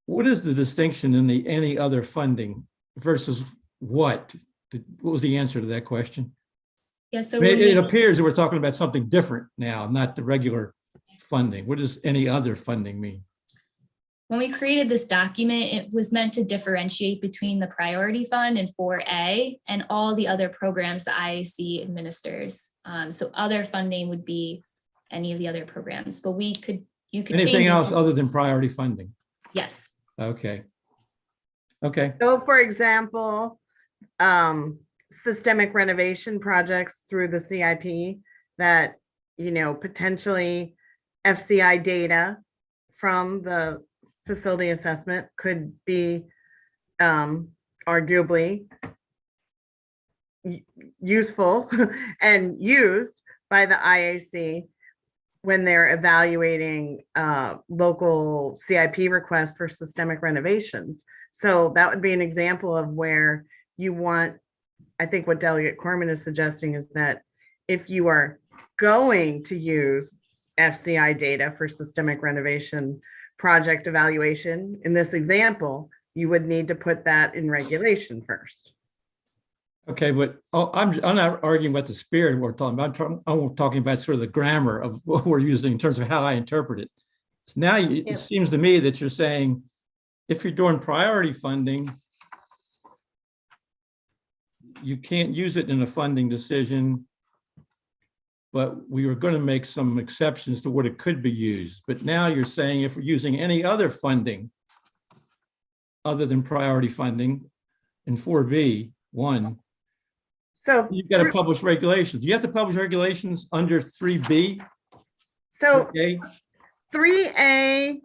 what is the distinction in the any other funding versus what? What was the answer to that question? Yeah, so I mean, it appears that we're talking about something different now, not the regular funding. What does any other funding mean? when we created this document, it was meant to differentiate between the priority fund and 4A and all the other programs the IAC administers. So other funding would be any of the other programs, but you could Anything change else it. other than priority funding? Yes. Okay. Okay. So for example, systemic renovation projects through the CIP that, potentially FCI data from the facility assessment could be arguably useful and used by the IAC when they're evaluating local CIP requests for systemic renovations. So that would be an example of where you want, I think what Delegate Corman is suggesting is that if you are going to use FCI data for systemic renovation project evaluation, in this example, you would need to put that in regulation first. Okay, but I'm not arguing about the spirit we're talking about. I'm talking about sort of the grammar of what we're using in terms of how I interpret it. Now it seems to me that you're saying if you're doing priority funding, you can't use it in a funding decision, but we were going to make some exceptions to what it could be used. But now you're saying if we're using any other funding other than priority funding in 4B1, so you've got to publish regulations. Do you have to publish regulations under 3B? So 3A?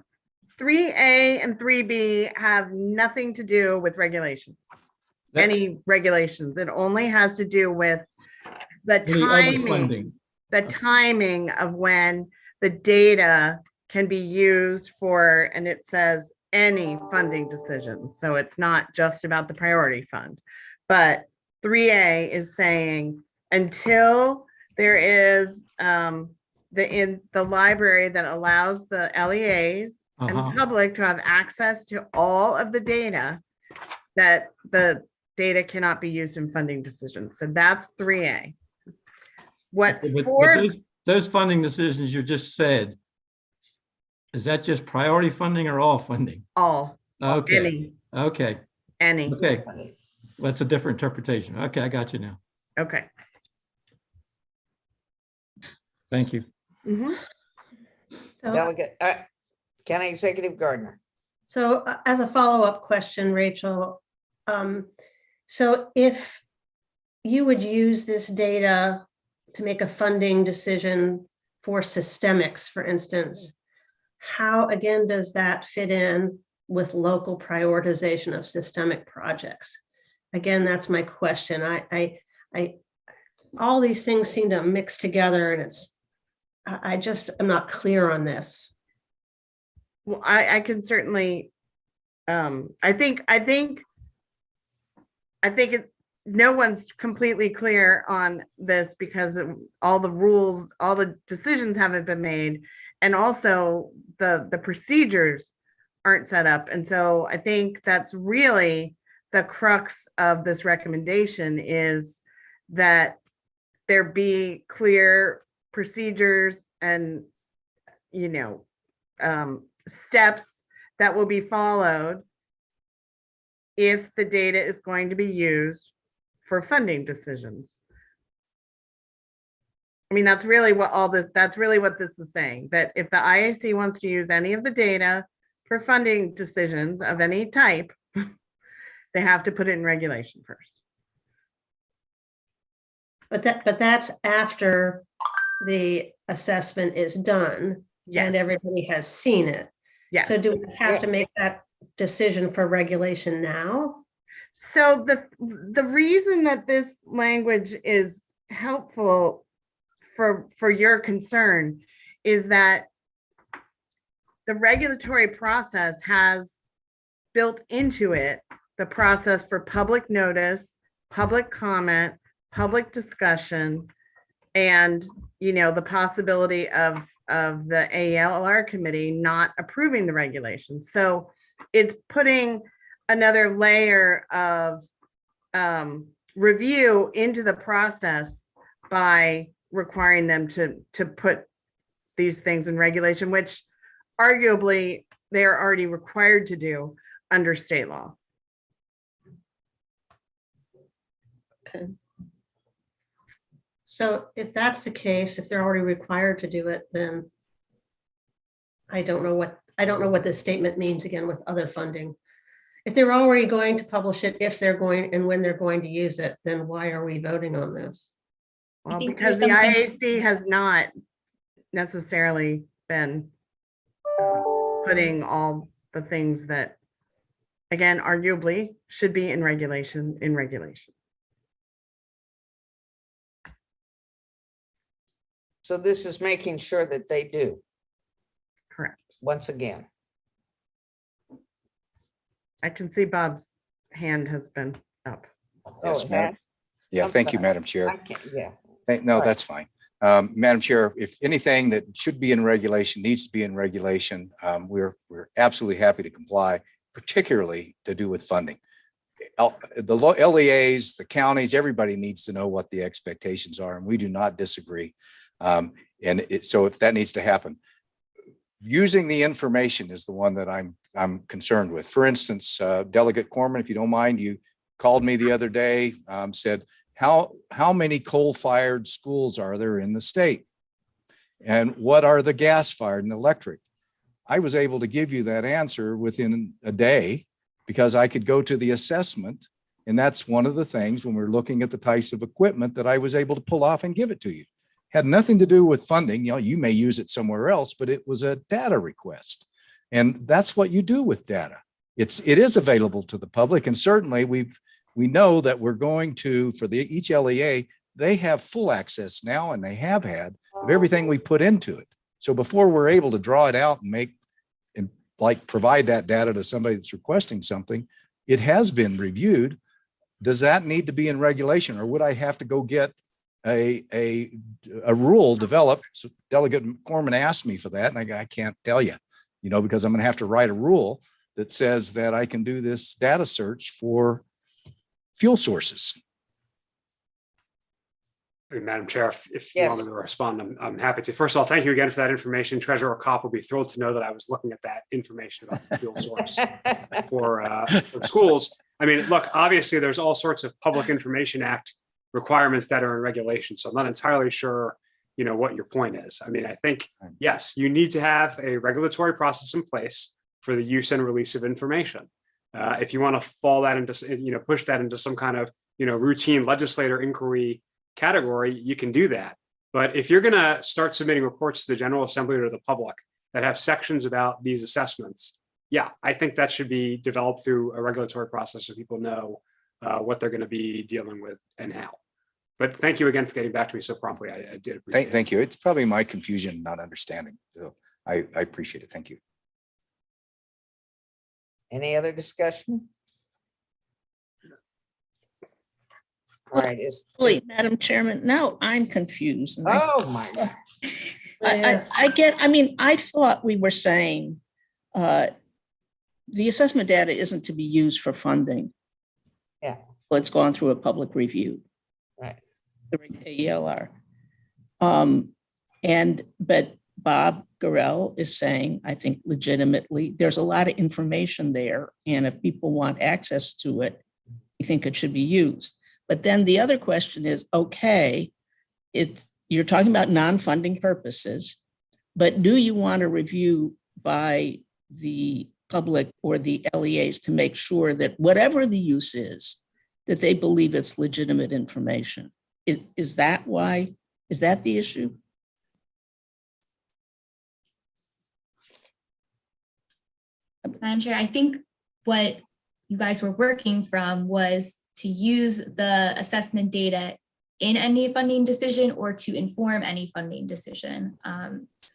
3A and 3B have nothing to do with regulations. Any regulations. It only has to do with the timing of when the data can be used for, and it says any funding decision. So it's not just about the priority fund, but 3A is saying until there is the library that allows the LEAs and public to have access to all of the data, that the data cannot be used in funding decisions. So that's 3A. What those funding decisions you just said, is that just priority funding or all funding? All. Okay. Any. Okay. Any. Okay. That's a different interpretation. Okay, I got you now. Okay. Thank you. So, Delegate, County Executive Gardner. so as a follow-up question, Rachel, so if you would use this data to make a funding decision for systemics, for instance, how again does that fit in with local prioritization of systemic projects? Again, that's my question. All these things seem to mix together, and I just am not clear on this. Well, I can certainly, I think no one's completely clear on this because all the rules, all the decisions haven't been made. And also the procedures aren't set up. And so I think that's really the crux of this recommendation, is that there be clear procedures and, steps that will be followed if the data is going to be used for funding decisions. I mean, that's really what this is saying, that if the IAC wants to use any of the data for funding decisions of any type, they have to put it in regulation first. But that's after the assessment is done Yes, and everybody has seen it. yes. So do we have to make that decision for regulation now? So the reason that this language is helpful for your concern is that the regulatory process has built into it the process for public notice, public comment, public discussion, and, you know, the possibility of the ALR committee not approving the regulations. So it's putting another layer of review into the process by requiring them to put these things in regulation, which arguably they are already required to do under state law. Okay. So if that's the case, if they're already required to do it, then I don't know what this statement means again with other funding. If they're already going to publish it, if they're going and when they're going to use it, then why are we voting on this? Well, think because there's the some IAC has not necessarily been putting all the things that, again, arguably should be in regulation. So this is making sure that they do, Correct. once again. I can see Bob's hand has been up. Yes, it Madam. has? Yeah, I'm thank you, sorry. Madam I Chair. can't, yeah. No, Right. that's fine. Madam Chair, if anything that should be in regulation needs to be in regulation, we're absolutely happy to comply, particularly to do with funding. The LEAs, the counties, everybody needs to know what the expectations are, and we do not disagree. So if that needs to happen, using the information is the one that I'm concerned with. For instance, Delegate Corman, if you don't mind, you called me the other day, said, how many coal-fired schools are there in the state? And what are the gas-fired and electric? I was able to give you that answer within a day because I could go to the assessment. And that's one of the things when we're looking at the types of equipment that I was able to pull off and give it to you. Had nothing to do with funding. You know, you may use it somewhere else, but it was a data request. And that's what you do with data. It is available to the public. And certainly we know that we're going to, for each LEA, they have full access now, and they have had, of everything we put into it. So before we're able to draw it out and provide that data to somebody that's requesting something, it has been reviewed. Does that need to be in regulation, or would I have to go get a rule developed? So Delegate Corman asked me for that, and I can't tell you, because I'm going to have to write a rule that says that I can do this data search for fuel sources. Madam Chair, if you Yes. want me to respond, I'm happy to. First of all, thank you again for that information. Treasurer Kopp will be thrilled to know that I was looking at that information about the fuel source for schools. I mean, look, obviously there's all sorts of Public Information Act requirements that are in regulation. So I'm not entirely sure, what your point is. I mean, I think, yes, you need to have a regulatory process in place for the use and release of information. If you want to fall that into, push that into some kind of, routine legislator inquiry category, you can do that. But if you're going to start submitting reports to the General Assembly or to the public that have sections about these assessments, yeah, I think that should be developed through a regulatory process so people know what they're going to be dealing with and how. But thank you again for getting back to me so promptly. I did appreciate it. Thank you. It's probably my confusion, not understanding. So I appreciate it. Thank you. Any other discussion? All right, Wait, Madam Chairman, now I'm confused. And oh my God. I thought we were saying the assessment data isn't to be used for funding. Yeah. Well, it's gone through a public review. Right. The AELR. But Bob Gorell is saying, I think legitimately, there's a lot of information there. And if people want access to it, we think it should be used. But then the other question is, okay, you're talking about non-funding purposes, but do you want a review by the public or the LEAs to make sure that whatever the use is, that they believe it's legitimate information? Is that why? Is that the issue? Madam Chair, I think what you guys were working from was to use the assessment data in any funding decision or to inform any funding decision. So I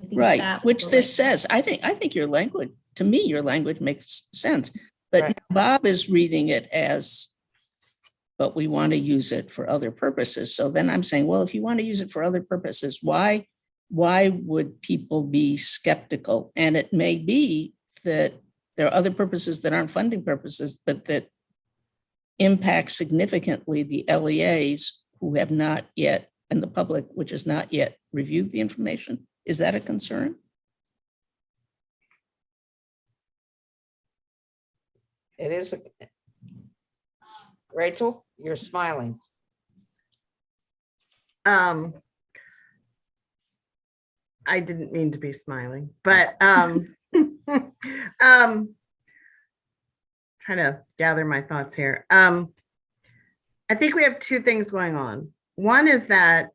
think Right, that which will this like- says. I think your language, to me, your language makes sense. But Right. Bob is reading it as, but we want to use it for other purposes. So then I'm saying, well, if you want to use it for other purposes, why would people be skeptical? And it may be that there are other purposes that aren't funding purposes, but that impact significantly the LEAs who have not yet, and the public, which has not yet reviewed the information. Is that a concern? It is. Rachel, you're smiling. I didn't mean to be smiling, but trying to gather my thoughts here. I think we have two things going on. One is that,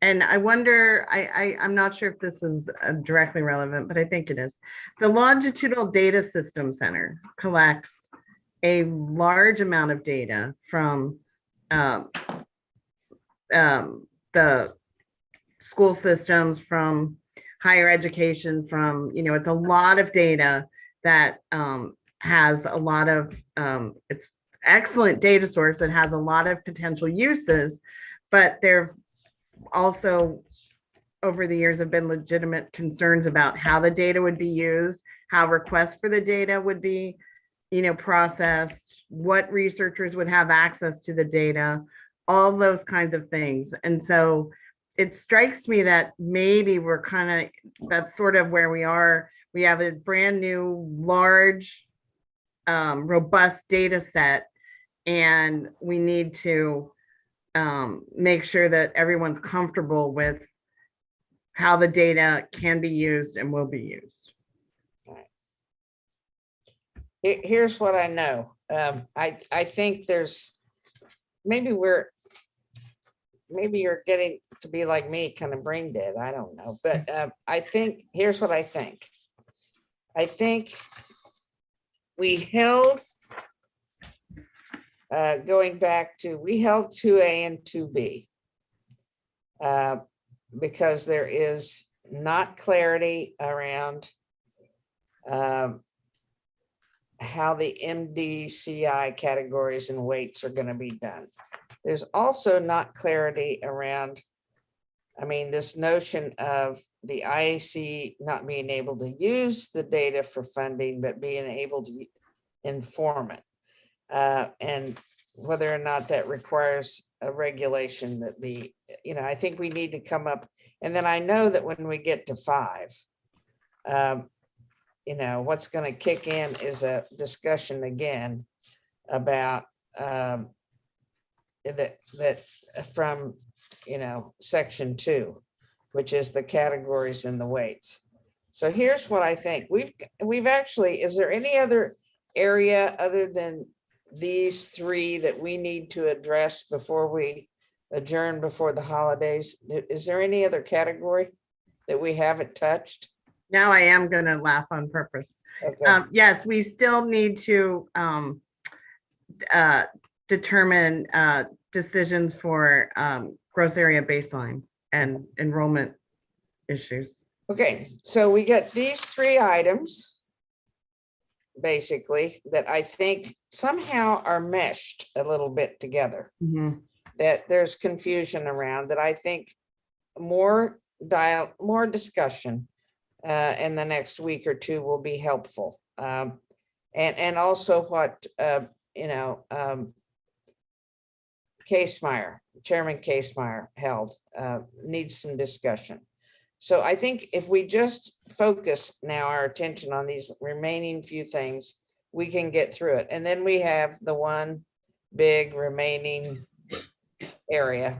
and I wonder, I'm not sure if this is directly relevant, but I think it is. The Longitudinal Data System Center collects a large amount of data from the school systems, from higher education, from, it's a lot of data that has a lot of, it's excellent data source. It has a lot of potential uses, but there also over the years have been legitimate concerns about how the data would be used, how requests for the data would be, processed, what researchers would have access to the data, all those kinds of things. And so it strikes me that maybe we're that's sort of where we are. We have a brand new, large, robust data set, and we need to make sure that everyone's comfortable with how the data can be used and will be used. Here's what I know. I think there's, maybe you're getting to be like me, kind of brain dead. I don't know. But I think, here's what I think. I think we held, going back to, we held 2A and 2B because there is not clarity around how the MDCI categories and weights are going to be done. There's also not clarity around, this notion of the IAC not being able to use the data for funding, but being able to inform it. And whether or not that requires a regulation that be, I think we need to come up. And then I know that when we get to 5, what's going to kick in is a discussion again about that from, section 2, which is the categories and the weights. So here's what I think. We've actually, is there any other area other than these 3 that we need to address before we adjourn before the holidays? Is there any other category that we haven't touched? Now I am going to laugh on purpose. Okay. Yes, we still need to determine decisions for gross area baseline and enrollment issues. Okay, so we got these 3 items basically that I think somehow are meshed a little bit together. That there's confusion around, that I think more discussion in the next week or 2 will be helpful. And also what, Chairman Casemeyer held needs some discussion. So I think if we just focus now our attention on these remaining few things, we can get through it. And then we have the one big remaining area,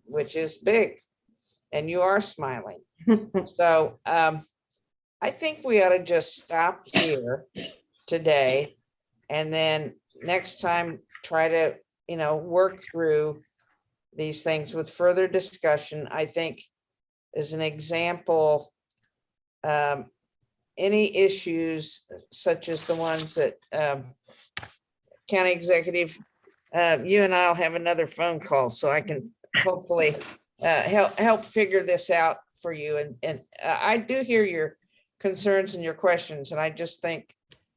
which is big. And you are smiling. So I think we ought to just stop here today. And then next time, try to, work through these things with further discussion. I think as an example, any issues such as the ones that County Executive, you and I'll have another phone call so I can hopefully help figure this out for you. And I do hear your concerns and your questions, and I just think,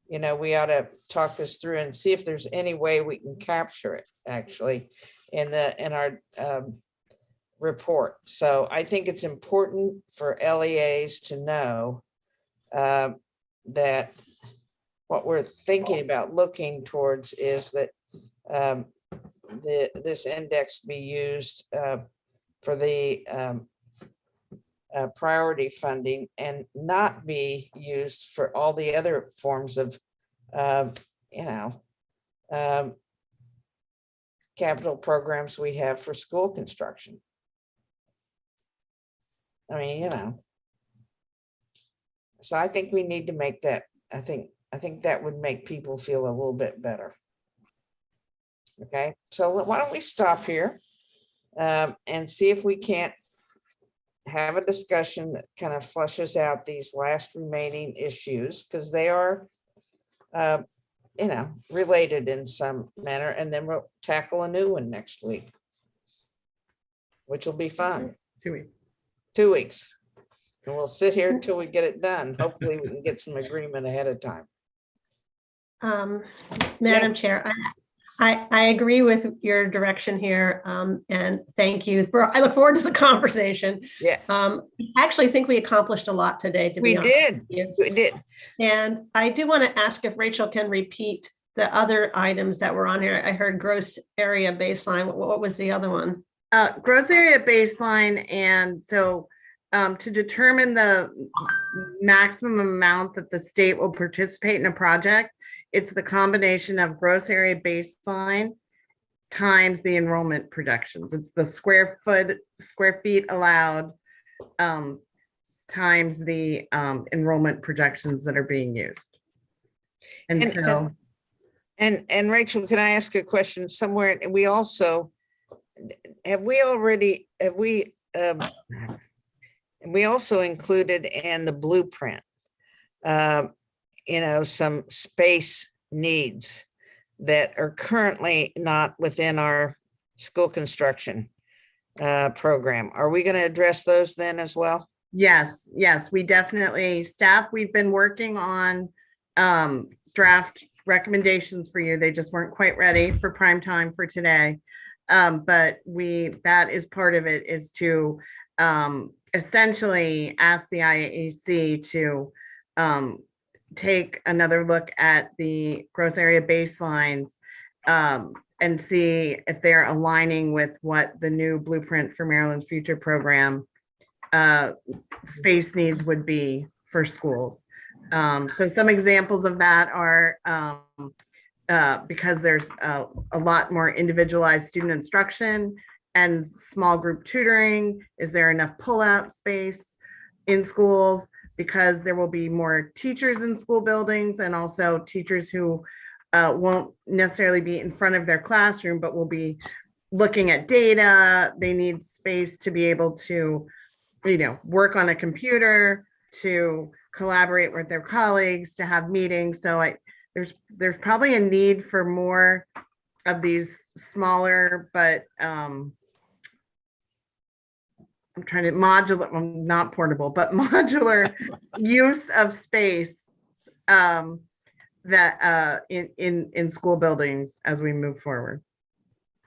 we ought to talk this through and see if there's any way we can capture it actually in our report. So I think it's important for LEAs to know that what we're thinking about looking towards is that this index be used for the priority funding and not be used for all the other forms of, capital programs we have for school construction. I mean, so I think we need to make that, I think that would make people feel a little bit better. Okay, so why don't we stop here and see if we can't have a discussion that kind of flushes out these last remaining issues, because they are, related in some manner, and then we'll tackle a new one next week, which will be fun. 2 weeks. 2 weeks. And we'll sit here until we get it done. Hopefully we can get some agreement ahead of time. Madam Yes. Chair, I agree with your direction here, and thank you. I look forward to the conversation. Yeah. I actually think we accomplished a lot today, to be We honest did. with you. We did. And I do want to ask if Rachel can repeat the other items that were on here. I heard gross area baseline. What was the other one? Gross area baseline, and so to determine the maximum amount that the state will participate in a project, it's the combination of gross area baseline times the enrollment projections. It's the square feet allowed times the enrollment projections that are being used. And so. And Rachel, can I ask a question somewhere? We also, we also included in the blueprint, some space needs that are currently not within our school construction program. Are we going to address those then as well? Yes, we definitely, staff, we've been working on draft recommendations for you. They just weren't quite ready for prime time for today. But that is part of it, is to essentially ask the IAC to take another look at the gross area baselines and see if they're aligning with what the new blueprint for Maryland's future program space needs would be for schools. So some examples of that are because there's a lot more individualized student instruction and small group tutoring. Is there enough pullout space in schools? Because there will be more teachers in school buildings, and also teachers who won't necessarily be in front of their classroom, but will be looking at data. They need space to be able to, work on a computer, to collaborate with their colleagues, to have meetings. So there's probably a need for more of these smaller, but I'm trying to modular, well, not portable, but modular use of space that in school buildings as we move forward.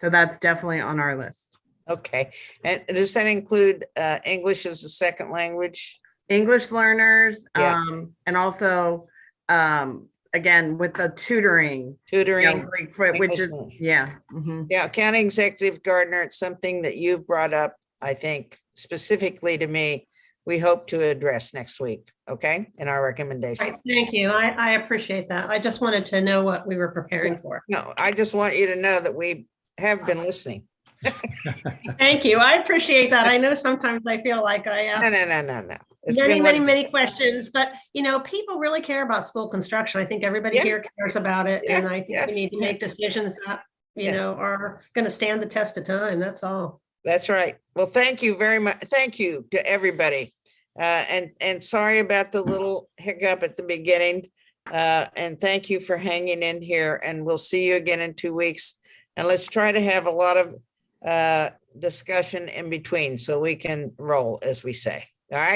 So that's definitely on our list. Okay. And does that include English as a second language? English learners, Yeah. and also again with the tutoring, which is Yeah, County Executive Gardner, it's something that you brought up, I think, specifically to me we hope to address next week, okay, in our recommendation. Right, thank you. I appreciate that. I just wanted to know what we were preparing for. No, I just want you to know that we have been listening. Thank you. I appreciate that. I know sometimes I feel like I No, ask no, no, no, no. It's many, been many, wonderful. many questions, but people really care about school construction. I think everybody Yeah. here cares about it. Yeah, And I think yeah, we need to make decisions that, Yeah. are going to stand the test of time. That's all. That's right. Well, thank you very much. Thank you to everybody. And sorry about the little hiccup at the beginning. And thank you for hanging in here, and we'll see you again in 2 weeks. And let's try to have a lot of discussion in between so we can roll, as we say. All right.